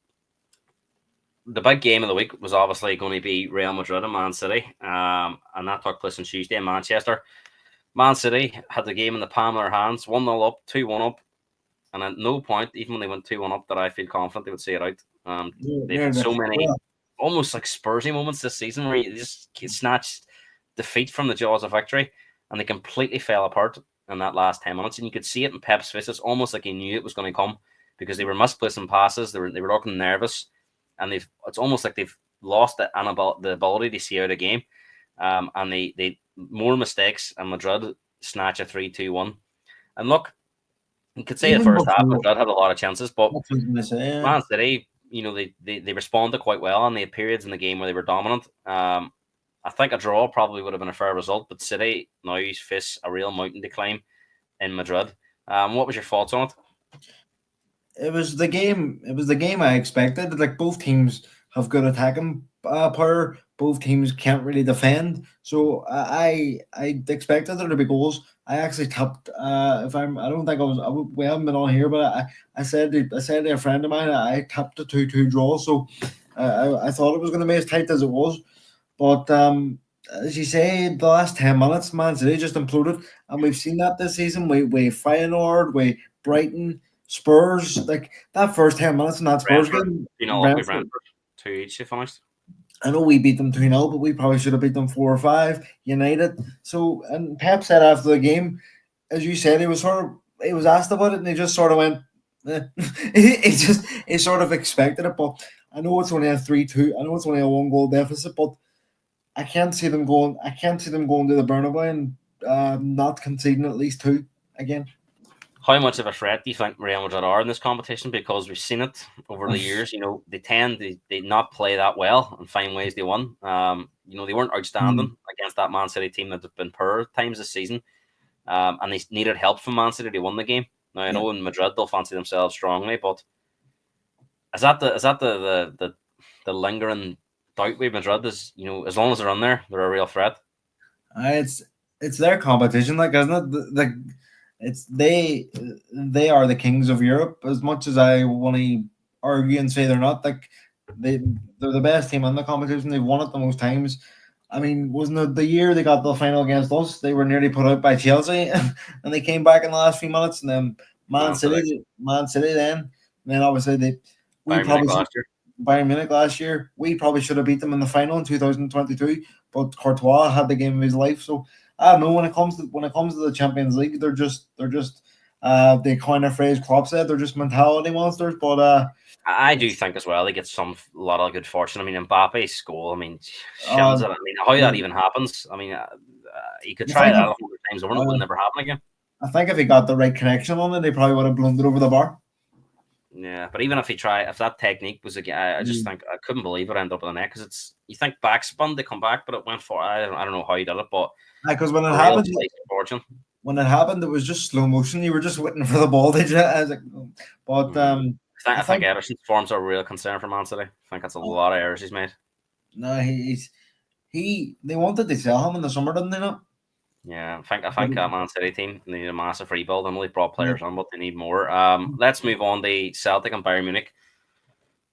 the big game of the week was obviously going to be Real Madrid and Man City, and that took place on Tuesday in Manchester. Man City had the game in the palm of their hands, 1-0 up, 2-1 up, and at no point, even when they went 2-1 up, that I feel confident they would see it out. They've had so many almost like Spursy moments this season where you just snatched defeat from the jaws of victory, and they completely fell apart in that last 10 minutes. And you could see it in Pep's face. It's almost like he knew it was going to come because they were misplacing passes. They were looking nervous, and it's almost like they've lost the ability to see out a game. And they more mistakes, and Madrid snatch a 3-2-1. And look, you could say the first half Madrid had a lot of chances, but Man City, they responded quite well, and they had periods in the game where they were dominant. I think a draw probably would have been a fair result, but City now face a real mountain to climb in Madrid. What was your thoughts on it? It was the game. It was the game I expected. Like both teams have good attacking power. Both teams can't really defend. So I expected there to be goals. I actually tipped. I don't think I was. We haven't been on here, but I said to a friend of mine I tipped a 2-2 draw. So I thought it was going to be as tight as it was. But as you say, the last 10 minutes, Man City just imploded, and we've seen that this season. We Feyenoord, we Brighton. Spurs, like that first 10 minutes in that Spurs game. Brentford 2 each, you finished. I know we beat them 2-0, but we probably should have beat them 4-5. United. So, and Pep said after the game, as you said, he was asked about it, and he just sort of went. he sort of expected it, but I know it's only a 3-2. I know it's only a 1-goal deficit, but I can't see them going. I can't see them going to the Bernabeu and not conceding at least 2 again. How much of a threat do you think Real Madrid are in this competition? Because we've seen it over the years. They tend to not play that well and find ways they won. They weren't outstanding against that Man City team that have been poor at times this season, and they needed help from Man City to win the game. Now I know in Madrid they'll fancy themselves strongly, but is that the lingering doubt with Madrid? Is as long as they're on there, they're a real threat. it's their competition, like, isn't it? It's they are the kings of Europe. As much as I want to argue and say they're not, like they they're the best team in the competition. They've won it the most times. I mean, wasn't it the year they got the final against us? They were nearly put out by Chelsea, and they came back in the last few minutes. And then Man City, Man City, then obviously we Bayern Munich probably last year. Bayern Munich last year. We probably should have beat them in the final in 2022, but Courtois had the game of his life. So I don't know, when it comes to the Champions League, they're just the kind of phrase Klopp said, they're just mentality monsters. But I do it's think as well they get some lot of good fortune. I mean, Mbappe's goal. I mean, uh, shims it. I mean, how that even happens. I mean, you could I try think that if, 100 times over, and it would uh, never happen again. I think if he got the right connection on it, they probably would have blundered over the bar. Yeah, but even if that technique was again, I just Mm. think I couldn't believe it ended up in the net because it's you think backspun they come back, but it went for I don't know how he did it, but Because a real slice of fortune. when it happened, it was just slow motion. You were just waiting for the ball to jet. I was like, oh. But I I think think Ederson's form's a real concern for Man City. I think that's a lot of errors he's made. no, they wanted to sell him in the summer, didn't they? Not. Yeah, I But think that Man City team need a massive rebuild. I know they've brought yeah, players on, but they need more. Let's move on to Celtic and Bayern Munich.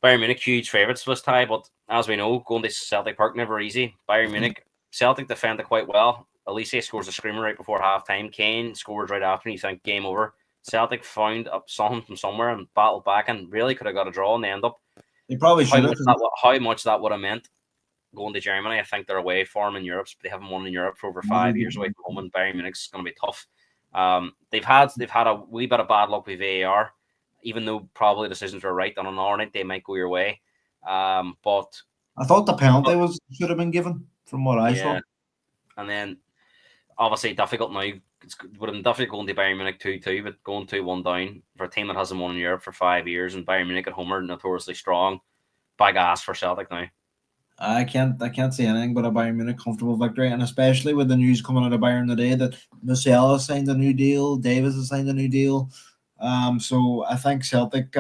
Bayern Munich, huge favourites for this tie, but as we know, going to Celtic Park never easy. Bayern Munich, Celtic defended quite well. Elise scores a screamer right before half time. Kane scores right after, and you think game over. Celtic found up something from somewhere and battled back and really could have got a draw and end up. they probably should have. How much that would have meant going to Germany. I think they're away form in Europe, but they haven't won in Europe for over 5 years away from home, and Bayern Munich's going to be tough. They've had a wee bit of bad luck with VAR, even though probably decisions were right on an hour night, they might go your way. But I thought the penalty was should have been given from what I saw. yeah, and then obviously difficult now. It would have been difficult going to Bayern Munich 2-2, but going 2-1 down for a team that hasn't won in Europe for 5 years, and Bayern Munich at home are notoriously strong. Big ass for Celtic now. I can't see anything but a Bayern Munich comfortable victory, and especially with the news coming out of Bayern today that Musiala signed a new deal, Davis has signed a new deal. So I think Celtic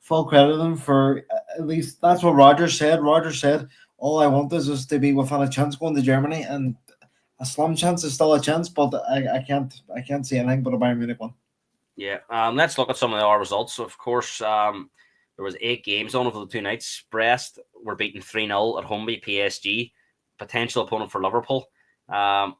full credit them for at least that's what Rogers said. Rogers said, "All I want is just to be within a chance going to Germany, and a slim chance is still a chance." But I can't see anything but a Bayern Munich one. Yeah, let's look at some of our results. So of course, there was 8 games on over the 2 nights. Brest were beaten 3-0 at home by PSG, potential opponent for Liverpool. I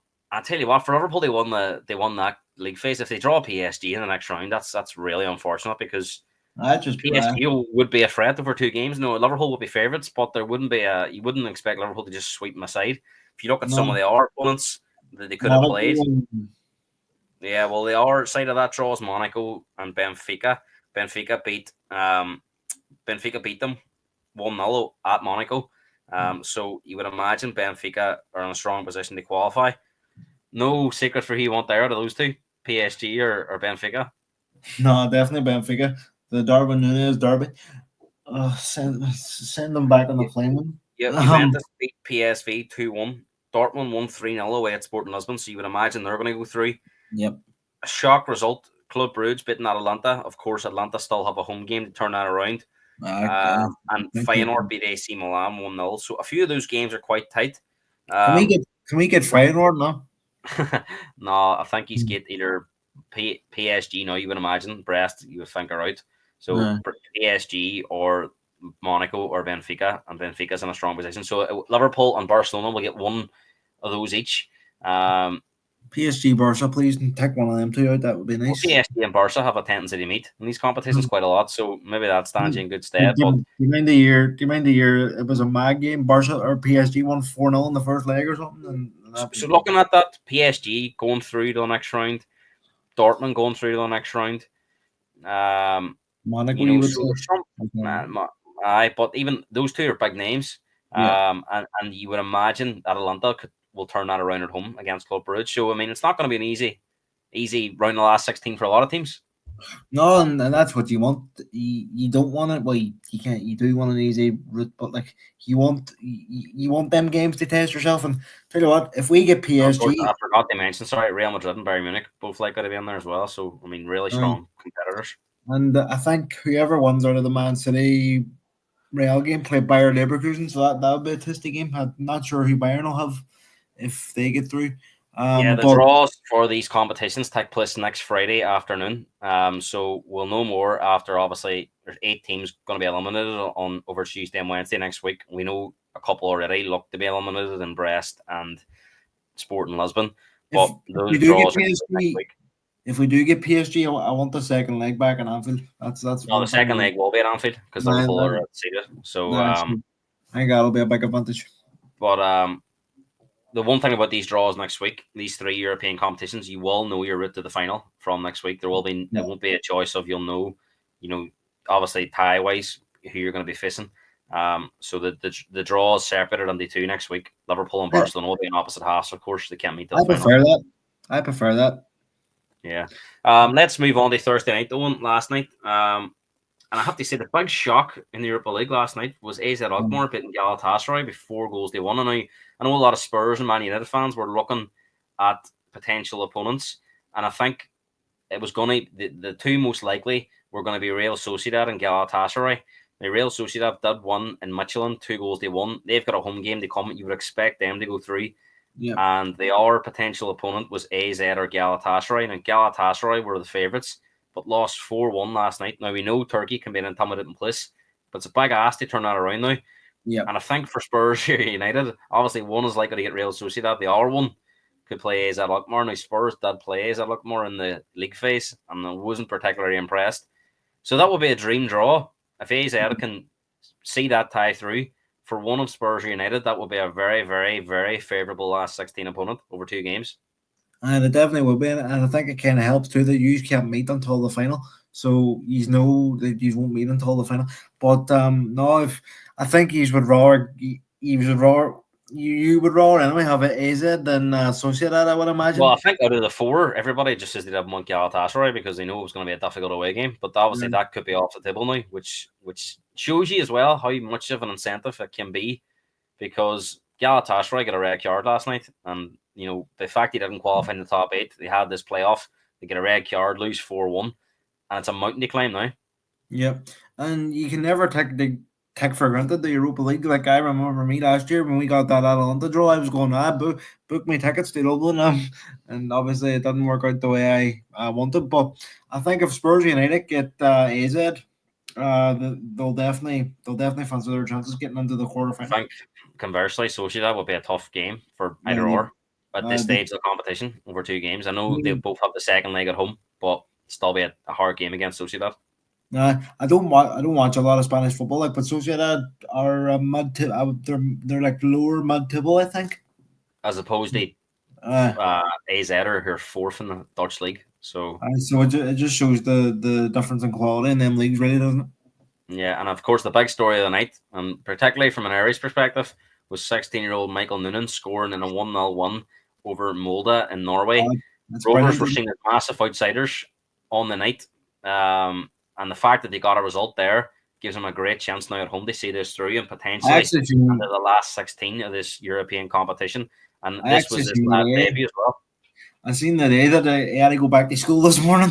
tell you what, for Liverpool, they won that league phase. If they draw PSG in the next round, that's really unfortunate because I just PSG would be a threat over 2 games. No, Liverpool would be favourites, but there wouldn't be you wouldn't expect Liverpool to just sweep them aside. If you look at some of no the other opponents that they could have played, Monaco. yeah, well, the other side of that draw is Monaco and Benfica. Benfica beat Benfica beat them 1-0 at Monaco. So you would imagine Benfica are in a strong position to qualify. No secret for who you want there out of those two, PSG or Benfica. No, definitely Benfica. The Darwin Nunez derby. Send them back on the flaming. Yeah, Juventus beat PSV 2-1. Dortmund won 3-0 away at Sporting Lisbon, so you would imagine they're going to go through. Yep. A shock result. Club Brugge beating Atalanta. Of course, Atalanta still have a home game to turn that around. And Feyenoord beat AC Milan 1-0. So a few of those games are quite tight. Can we get Feyenoord now? No, I think he's get either PSG now, you would imagine. Brest, you would think are out. So PSG or Monaco or Benfica, and Benfica's in a strong position. So Liverpool and Barcelona will get one of those each. PSG, Barca, please, and take one of them two out. That would be nice. PSG and Barca have a tendency to meet in these competitions quite a lot, so maybe that stands you in good stead. Do But you mind the year? Do you mind the year? It was a mad game. Barca or PSG won 4-0 in the first leg or something. So looking at that, PSG going through to the next round, Dortmund going through to the next round. Monaco, but even those two are big names. Yeah. And you would imagine Atalanta will turn that around at home against Club Brugge. So I mean, it's not going to be an easy round the last 16 for a lot of teams. No, and that's what you want. You don't want it. Well, you can't. You do want an easy route, but like you want them games to test yourself. And tell you what, if we get PSG, I forgot to mention. Sorry, Real Madrid and Bayern Munich both likely to be in there as well. So I mean, really strong competitors. And I think whoever wins out of the Man City Real game play Bayer Leverkusen, so that would be a testy game. I'm not sure who Bayern will have if they get through. Yeah, the But draws for these competitions take place next Friday afternoon. So we'll know more after. Obviously, there's 8 teams going to be eliminated on over Tuesday and Wednesday next week. We know a couple already look to be eliminated in Brest and Sporting Lisbon, if, but if we those do get draws are next PSG, week. if we do get PSG, I want the second leg back in Anfield. That's No, the one second thing. leg will be at Anfield because That, Liverpool are that, seated. So, that's, I think that'll be a big advantage. but the one thing about these draws next week, these 3 European competitions, you will know your route to the final from next week. There will be Yeah. it won't be a choice of you'll know, obviously tie wise who you're going to be facing. So the draw is separated into 2 next week. Liverpool and Yeah, Barcelona will be in opposite halves, of course. They can't meet to I the final. prefer that. I prefer that. Yeah. Let's move on to Thursday night, the one last night. And I have to say, the big shock in the Europa League last night was AZ Alkmaar beating Galatasaray by 4-1. And I know a lot of Spurs and Man United fans were looking at potential opponents, and I think it was going to the 2 most likely were going to be Real Sociedad and Galatasaray. Now, Real Sociedad did win in Michelin, 2-1. They've got a home game to come. You would expect them to go through. Yeah. And the other potential opponent was AZ or Galatasaray. And Galatasaray were the favourites, but lost 4-1 last night. Now, we know Turkey can be an intimidating place, but it's a big ask to turn that around now. Yeah. And I think for Spurs United, obviously one is likely to get Real Sociedad. The other one could play AZ Alkmaar. Now, Spurs did play AZ Alkmaar in the league phase, and I wasn't particularly impressed. So that would be a dream draw. If AZ can see that tie through, for one of Spurs United, that would be a very, very, very favourable last 16 opponent over 2 games. And it definitely will be, and I think it kind of helps too that you can't meet until the final, so you know that you won't meet until the final. But no, if I think you would rather you would rather anyway have it AZ than Sociedad, I would Well, imagine. I think out of the 4, everybody just says they have one Galatasaray because they know it was going to be a difficult away game. But obviously, Yeah. that could be off the table now, which shows you as well how much of an incentive it can be. Because Galatasaray got a red card last night, and the fact he didn't qualify in the top 8, they had this playoff. They get a red card, lose 4-1, and it's a mountain to climb now. Yep, and you can never take for granted the Europa League. Like I remember me last year when we got that Atalanta draw, I was going, book me tickets to Dublin, and obviously it didn't work out the way I wanted. But I think if Spurs United get AZ, they'll definitely fancy their chances getting into the I quarterfinal. think conversely, Sociedad would be a tough game for either Yeah, or at this they, stage of the competition over 2 games. I know they both have the second leg at home, but still be a hard game against Sociedad. I don't watch a lot of Spanish football, like, but Sociedad are they're like lower mid table, I think. As opposed to Uh, AZ are who are 4th in the Dutch league. So so it just shows the difference in quality in them leagues, really, doesn't it? yeah, and of course the big story of the night, and particularly from an Irish perspective, was 16-year-old Michael Noonan scoring in a 1-0 win over Molde in Norway. That's Rovers brilliant. were seen as massive outsiders on the night, and the fact that they got a result there gives them a great chance now at home to see this through and I potentially actually into seen, the last 16 of this European competition. And I this actually was his seen last today. debut as well. I seen today that he had to go back to school this morning.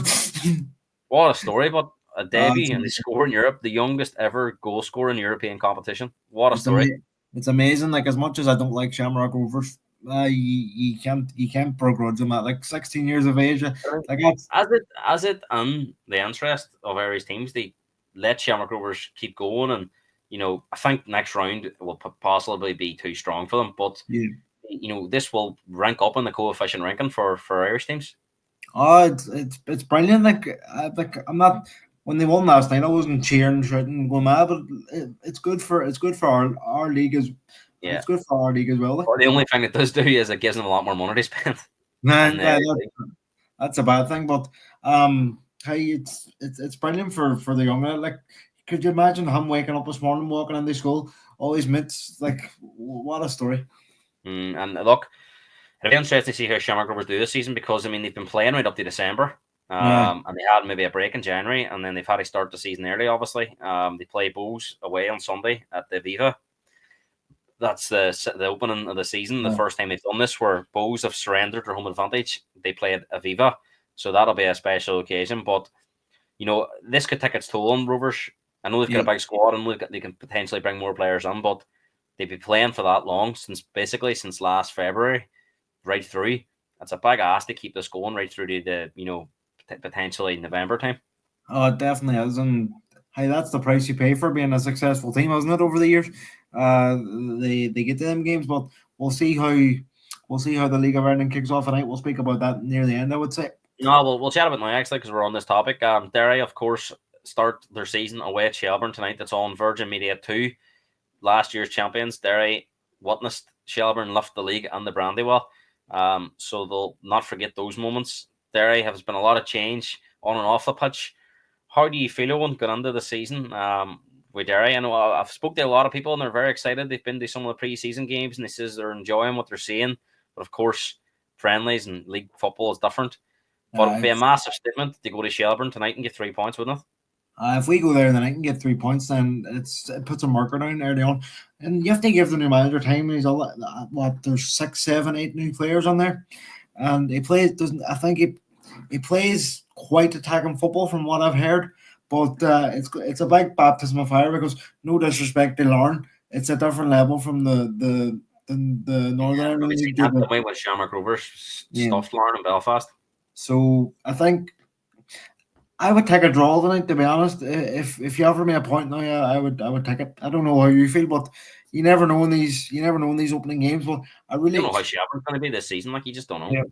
What a story, but a It's debut and they amazing. score in Europe, the youngest ever goal scorer in European competition. What a It's story. amazing. It's amazing. Like, as much as I don't like Shamrock Rovers, you can't begrudge them at like 16 years of age. Like that's As it and the interest of Irish teams, they let Shamrock Rovers keep going, and I think next round will possibly be too strong for them. But yeah. this will rank up in the coefficient ranking for Irish teams. Oh, it's brilliant. Like I'm not when they won last night, I wasn't cheering, shouting, going mad. But it's good for our league as Yeah. it's good for our league as well. Like. Well, the only thing it does do is it gives them a lot more money to spend. Nah, And that's a bad thing. But hey, it's brilliant for the young lad. Like, could you imagine him waking up this morning, walking into school, all his mates? Like, what a story. and look, it'll be interesting to see how Shamrock Rovers do this season because they've been playing right up to December. Yeah, And they had maybe a break in January, and then they've had to start the season early. Obviously, they play Bows away on Sunday at the Viva. That's the opening of the season. The yeah, first time they've done this, where Bows have surrendered their home advantage. They play at Aviva, so that'll be a special occasion. But this could take its toll on Rovers. I know they've got yeah. a big squad, and they can potentially bring more players on, but they've been playing for that long since last February, right through. it's a big ask to keep this going right through to the potentially November time. Oh, it definitely is, and hey, that's the price you pay for being a successful team, isn't it? Over the years, uh, they get to them games, but we'll see how the League of Ireland kicks off tonight. We'll speak about that near the end, I would say. No, we'll chat about it now actually because we're on this topic. Derry, of course, start their season away at Shelbourne tonight. That's on Virgin Media 2. Last year's champions, Derry, witnessed Shelbourne lift the league and the Brandywell. So they'll not forget those moments. Derry has been a lot of change on and off the pitch. How do you feel, Owen, going into the season with Derry? I know I've spoke to a lot of people and they're very excited. They've been to some of the pre-season games and they says they're enjoying what they're seeing. But of course, friendlies and league football is different. But it'd be a massive statement to go to Shelbourne tonight and get 3 points, wouldn't it? If we go there tonight and get 3 points, then it puts a marker down early on. And you have to give the new manager time. He's there's 6, 7, 8 new players on there. And he plays he plays quite attacking football from what I've heard. But it's a big baptism of fire because no disrespect to Lauren, it's a different level from the Northern Ireland League. That the way with Shamrock Rovers stuffed Lauren in Belfast. So I think I would take a draw tonight, to be honest. If you offer me a point now, I would take it. I don't know how you feel, but you never know in these opening games. But I really don't know how Shelbourne's going to be this season. Like you just don't know. Yeah.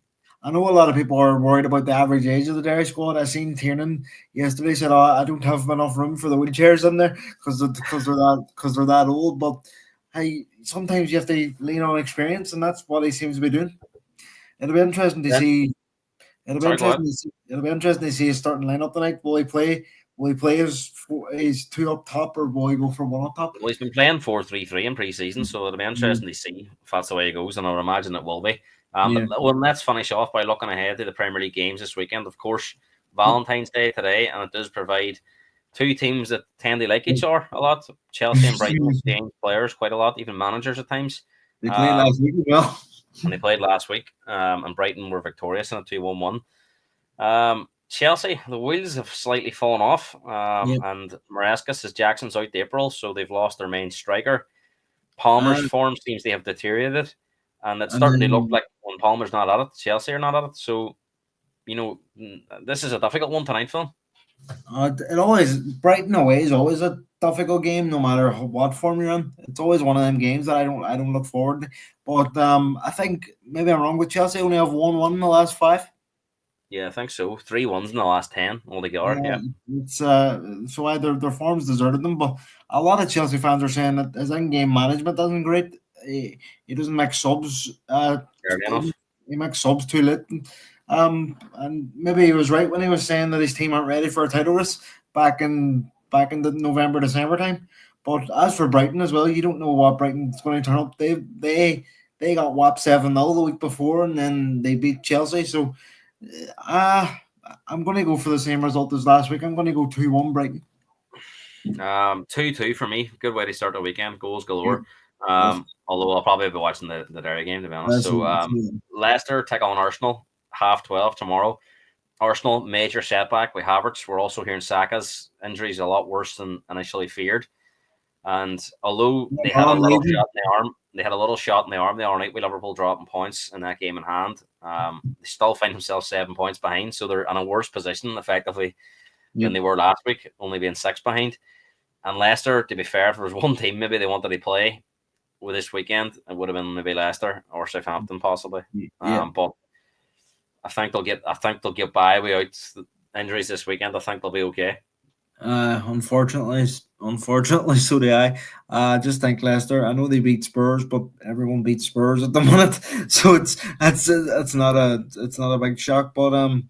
I know a lot of people are worried about the average age of the Derry squad. I seen Tiernan yesterday said, "Oh, I don't have enough room for the wheelchairs in there because they're that old." But hey, sometimes you have to lean on experience, and that's what he seems to be doing. It'll be interesting to see. It'll be interesting to see his starting lineup tonight. Will he play his 2 up top, or will he go for 1 up top? Well, he's been playing 4-3-3 in pre-season, so it'll be interesting to see if that's the way he goes, and I would imagine it will be. But let's finish off by looking ahead to the Premier League games this weekend. Of course, Valentine's Day today, and it does provide 2 teams that tend to like each other a lot. Chelsea and Brighton exchange players quite a lot, even managers at times. They played last week as well. And they played last week, and Brighton were victorious in a 2-1-1. Chelsea, the wheels have slightly fallen off, and Maresca says Jackson's out to April, so they've lost their main striker. Palmer's form seems to have deteriorated, and it's starting to look like when Palmer's not at it, Chelsea are not at it. So, this is a difficult one tonight, Phil. Brighton away is always a difficult game, no matter what form you're in. It's always one of them games that I don't look forward to. But I think maybe I'm wrong with Chelsea. Only have 1-1 in the last 5. Yeah, I think so. 3 wins in the last 10 altogether. Yeah. It's so either their form's deserted them, but a lot of Chelsea fans are saying that his in-game management isn't great. He doesn't make subs. He makes subs too late. And maybe he was right when he was saying that his team aren't ready for a title race back in the November, December time. But as for Brighton as well, you don't know what Brighton's going to turn up. They got whapped 7-0 the week before, and then they beat Chelsea. So I'm going to go for the same result as last week. I'm going to go 2-1 Brighton. 2-2 for me. Good way to start the weekend. Goals galore. Although I'll probably be watching the Derry game, to be honest. Leicester take on Arsenal 12:30 tomorrow. Arsenal, major setback with Havertz. We're also hearing Saka's injury is a lot worse than initially feared. And although they had a little shot in the arm, the other night with Liverpool dropping points in that game in hand. They still find themselves 7 points behind, so they're in a worse position effectively than they were last week, only being 6 behind. And Leicester, to be fair, if there was one team maybe they wanted to play with this weekend, it would have been maybe Leicester or Southampton possibly. But I think they'll get by without injuries this weekend. I think they'll be okay. Unfortunately, so do I. Just think Leicester. I know they beat Spurs, but everyone beats Spurs at the minute, so it's not a big shock. But I'm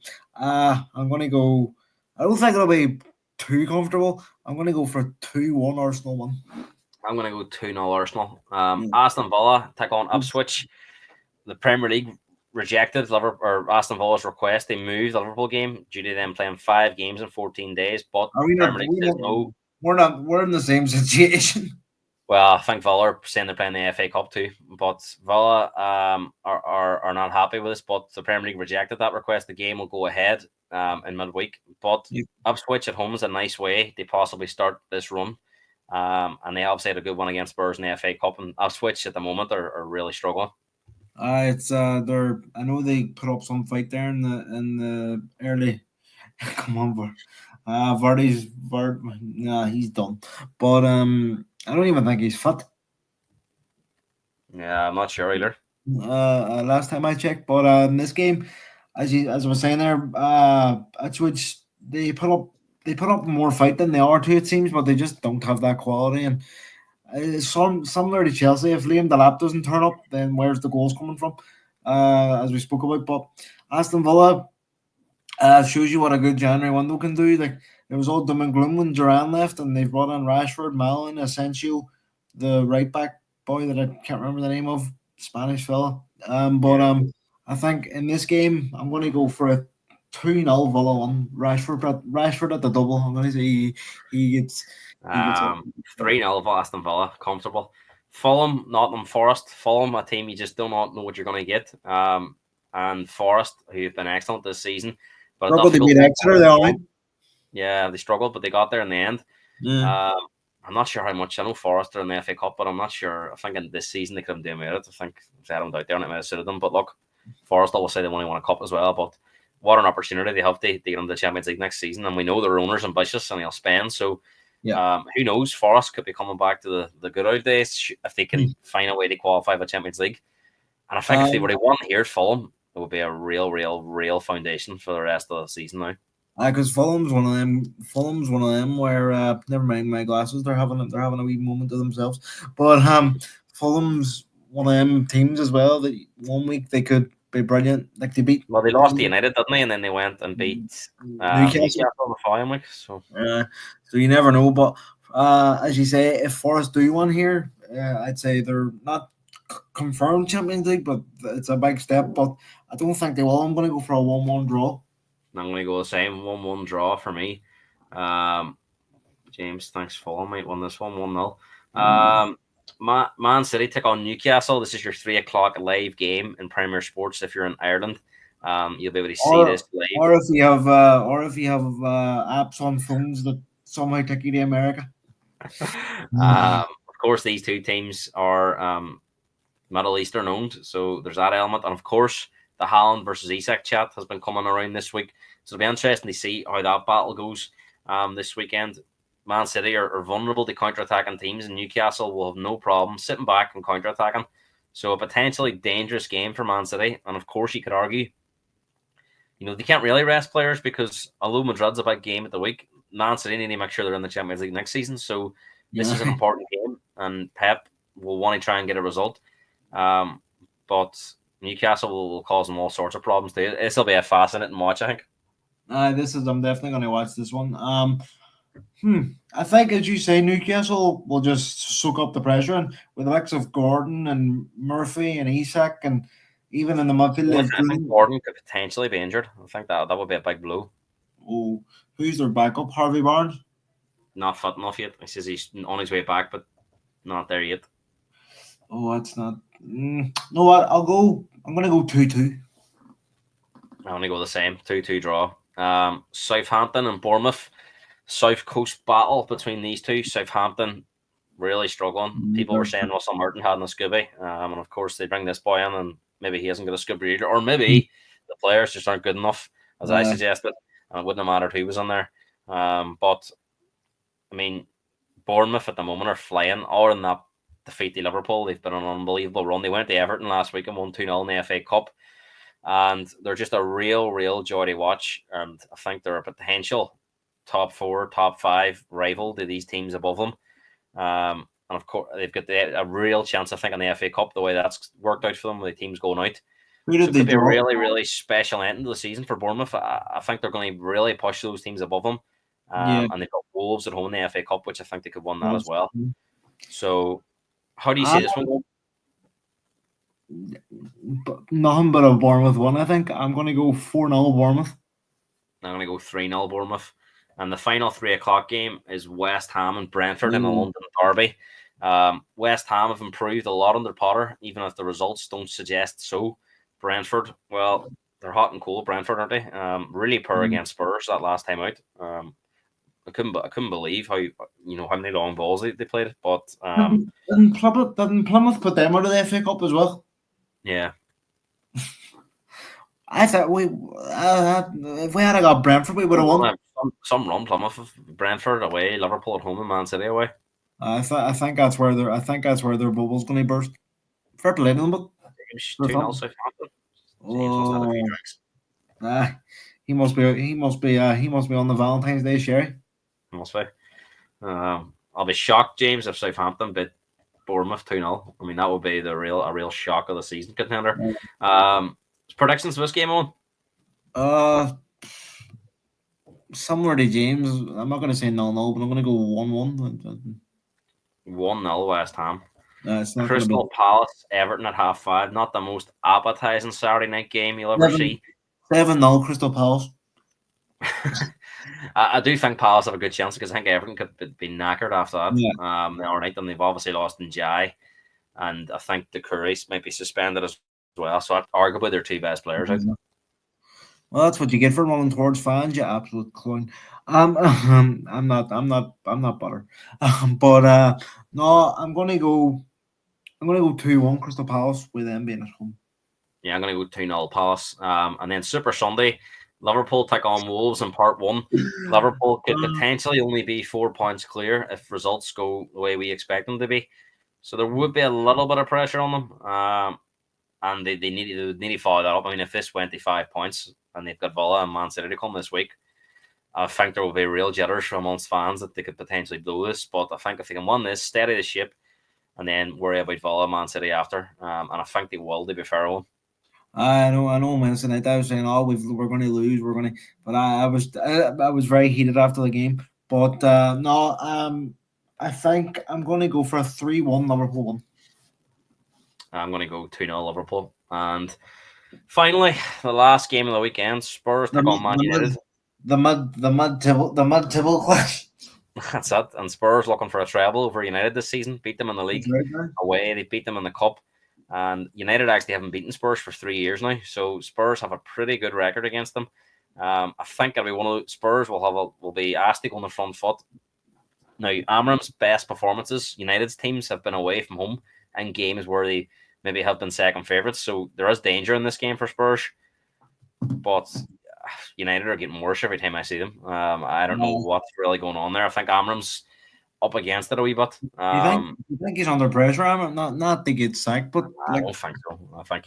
gonna go. I don't think it'll be too comfortable. I'm gonna go for 2-1 Arsenal 1. I'm gonna go 2-0 Arsenal. Aston Villa take on Ipswich. The Premier League rejected Aston Villa's request. They moved the Liverpool game due to them playing 5 games in 14 days. But Premier League says no. We're in the same situation. Well, I think Villa are saying they're playing the FA Cup too, but Villa are not happy with this. But the Premier League rejected that request. The game will go ahead in midweek. But Ipswich at home is a nice way to possibly start this run. And they obviously had a good one against Spurs in the FA Cup. And Ipswich at the moment are really struggling. It's they're. I know they put up some fight there in the early. Come on, Vardy's. Nah, he's done. But I don't even think he's fit. Yeah, I'm not sure either. Last time I checked, but in this game, as I was saying there, Ipswich they put up more fight than they are to, it seems, but they just don't have that quality. And similar to Chelsea, if Liam Delap doesn't turn up, then where's the goals coming from? As we spoke about, but Aston Villa shows you what a good January window can do. Like it was all doom and gloom when Duran left, and they've brought in Rashford, Malin, Asensio, the right back boy that I can't remember the name of, Spanish fella. But Yeah. I think in this game I'm going to go for a 2-0 Villa one. Rashford at the double. I'm going to say he gets he gets it. 3-0 for Aston Villa, comfortable. Fulham, Nottingham Forest. Fulham, a team you just do not know what you're going to get. And Forest, who've been excellent this season, but a Struggled to difficult beat one. Exeter, they all right. Yeah, they struggled, but they got there in the end. Yeah. Um, I'm not sure how much. I know Forest are in the FA Cup, but I'm not sure. I think in this season they could have done with it. I think if they had them out there and it might have suited them. But look, Forest always say they only won a cup as well. But what an opportunity they have to get into the Champions League next season. And we know their owner's ambitious and he'll spend. So Yeah. who knows? Forest could be coming back to the good old days if they can find a way to qualify for Champions League. And I think if they were Um, to win here, Fulham, it would be a real foundation for the rest of the season now. Because Fulham's one of them. Fulham's one of them where never mind my glasses. They're having a wee moment to themselves. But Fulham's one of them teams as well that one week they could be brilliant. Like they beat Well, they lost to United, didn't they? And then they went and beat Newcastle. Newcastle the following week. So So you never know. But as you say, if Forest do one here, I'd say they're not confirmed Champions League, but it's a big step. But I don't think they will. I'm going to go for a 1-1 draw. I'm going to go the same 1-1 draw for me. James, thanks. Fulham might win this one 1-0. Man City take on Newcastle. This is your 3 o'clock live game in Premier Sports. If you're in Ireland, you'll be able to see Or this live. or if you have apps on phones that somehow take you to America. Of course, these two teams are Middle Eastern owned, so there's that element. And of course, the Haaland versus Isak chat has been coming around this week. So it'll be interesting to see how that battle goes this weekend. Man City are vulnerable to counter-attacking teams, and Newcastle will have no problem sitting back and counter-attacking. So a potentially dangerous game for Man City. And of course, you could argue, they can't really rest players because although Madrid's a big game at the week, Man City need to make sure they're in the Champions League next season. So this is an important game, and Pep will want to try and get a result. But Newcastle will cause them all sorts of problems too. This will be a fascinating watch, I think. I'm definitely going to watch this one. I think, as you say, Newcastle will just soak up the pressure, and with the likes of Gordon and Murphy and Isak, and even in the midfield, Well, they've I think Gordon could potentially be injured. I think that would be a big blow. Oh, who's their backup? Harvey Barnes. Not fit enough yet. He says he's on his way back, but not there yet. Oh, that's not. Know what? I'm going to go 2-2. I only go the same 2-2 draw. Southampton and Bournemouth. South Coast battle between these two. Southampton really struggling. People were saying Russell Martin had a Scooby, and of course they bring this boy in, and maybe he hasn't got a Scooby either, or maybe the players just aren't good enough, as I suggested, and it wouldn't have mattered who was in there. But I mean, Bournemouth at the moment are flying. Or in that defeat to Liverpool, they've been on an unbelievable run. They went to Everton last week and won 2-0 in the FA Cup, and they're just a real joy to watch. And I think they're a potential top 4, top 5 rival to these teams above them. And of course, they've got a real chance, I think, in the FA Cup, the way that's worked out for them, with the teams going out. Who did it they could be a draw? really special end of the season for Bournemouth. I think they're going to really push those teams above them. Yeah. And they've got Wolves at home in the FA Cup, which I think they could win that as well. So, how do you see this one? Nothing but a Bournemouth one, I think. I'm going to go 4-0 Bournemouth. I'm going to go 3-0 Bournemouth. And the final 3 o'clock game is West Ham and Brentford in a London derby. West Ham have improved a lot under Potter, even if the results don't suggest so. Brentford, well, they're hot and cold, Brentford, aren't they? Really poor against Spurs that last time out. I couldn't believe how many long balls they played. But didn't Plymouth put them out of the FA Cup as well? yeah, I thought if we had got Brentford, we would We're have going to won. have some run Plymouth, Brentford away, Liverpool at home, and Man City away. I think that's where their bubble's going to burst. Fair play to them, but 2-0 Southampton. James must have had a few oh, drinks. he must be on the Valentine's Day sherry. Must be. I'll be shocked, James, if Southampton beat Bournemouth 2-0. I mean, that would be a real shock of the season contender. Predictions for this game on? Similar to James, I'm not going to say 0-0, but I'm going to go 1-1. 1-0 West Ham. It's not going to Crystal be Palace, Everton at 5:30. Not the most appetizing Saturday night game you'll ever see. 7-0 Crystal Palace. I do think Palace have a good chance because I think Everton could be knackered after that. Yeah. The other night, and they've obviously lost in Jai, and I think the Currys might be suspended as well. So arguably they're two best players out. Well, that's what you get for running towards fans, you absolute clown. I'm not butter. But no, I'm gonna go 2-1 Crystal Palace with them being at home. Yeah, I'm gonna go 2-0 Palace. And then Super Sunday, Liverpool take on Wolves in part 1. Liverpool could potentially only be 4 points clear if results go the way we expect them to be. So there would be a little bit of pressure on them. And they need to follow that up. I mean, if this went to 5 points and they've got Villa and Man City to come this week, I think there will be real jitters from amongst fans that they could potentially blow this. But I think if they can win this, steady the ship, and then worry about Villa and Man City after, and I think they will, to be fair one. I know, Wednesday night I was saying, "Oh, we're going to lose, but I was very heated after the game. But no, I think I'm going to go for a 3-1 Liverpool one. I'm going to go 2-0 Liverpool. And finally, the last game of the weekend, Spurs take on Man United. The mud tibble clash. That's it. And Spurs looking for a treble over United this season. Beat them in the league away. They beat them in the cup. And United actually haven't beaten Spurs for 3 years now. So Spurs have a pretty good record against them. I think it'll be one of the Spurs will be asked to go on the front foot. Now, Amram's best performances, United's teams have been away from home and games where they maybe have been second favourites. So there is danger in this game for Spurs. But United are getting worse every time I see them. I don't know what's really going on there. I think Amram's up against it a wee bit. You think he's under pressure, Amram? Not to get sacked, but I don't think so. I think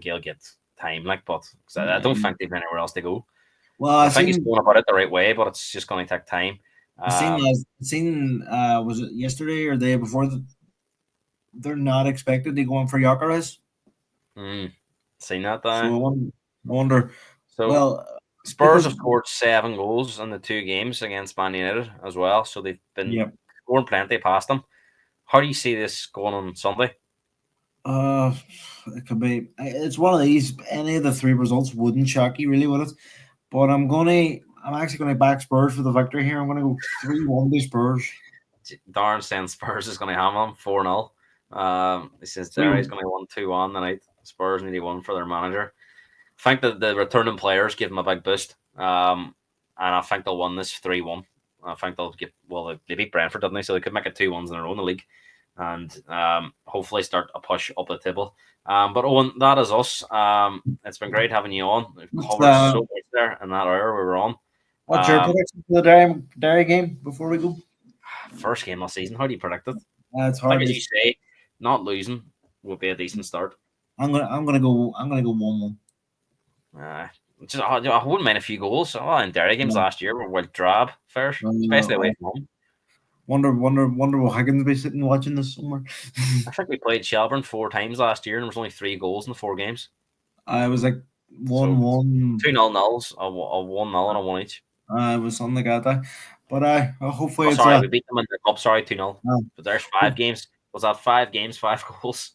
he'll get time, but I don't think they've anywhere else to go. Well, I think he's going about it the right way, but it's just going to take time. Was it yesterday or the day before that they're not expected to go in for Gyökeres? Seen that? So I wonder. So well, Spurs have scored 7 goals in the 2 games against Man United as well, so they've been scoring plenty past them. How do you see this going on Sunday? It could be. It's one of these. Any of the 3 results wouldn't shock you, really, would it? But I'm actually going to back Spurs for the victory here. I'm going to go 3-1 to Spurs. Darren saying Spurs is going to hammer them 4-0. He says Derry's going to win 2-1 tonight. Spurs need 1 for their manager. I think that the returning players give them a big boost. And I think they'll win this 3-1. I think they beat Brentford, didn't they? So they could make it 2-1s in a row in the league. And hopefully start a push up the table. But Owen, that is us. It's been great having you on. We've covered so much there in that hour we were on. What's your prediction for the Derry game before we go? First game of the season. How do you predict it? It's hard. As you say, not losing would be a decent start. I'm gonna go 1-1. I wouldn't mind a few goals. In Derry games last year were drab first, especially away from home. Wonder will Higgins be sitting watching this somewhere? I think we played Shelburne 4 times last year, and there was only 3 goals in the 4 games. I was like 1-1, 2-0 nils, a 1-0 and a 1 each. It was something like that. But hopefully we beat them in the cup. 2-0. But there's 5 games. Was that 5 games, 5 goals?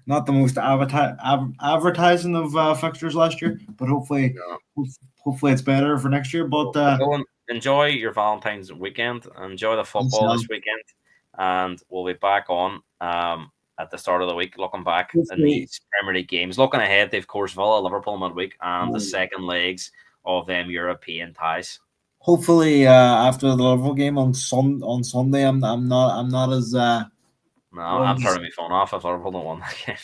Not the most advertising of fixtures last year, but hopefully it's better for next year. But enjoy your Valentine's weekend. Enjoy the football this weekend, and we'll be back on at the start of the week, looking back in these Premier League games. Looking ahead, they've of course Villa, Liverpool midweek, and the second legs of them European ties. Hopefully, after the Liverpool game on Sunday, I'm not as. No, I'm turning my phone off if Liverpool don't win that game.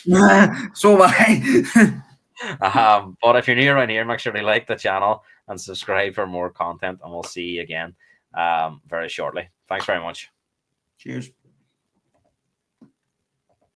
So am I. But if you're new around here, make sure to like the channel and subscribe for more content, and we'll see you again very shortly. Thanks very much. Cheers.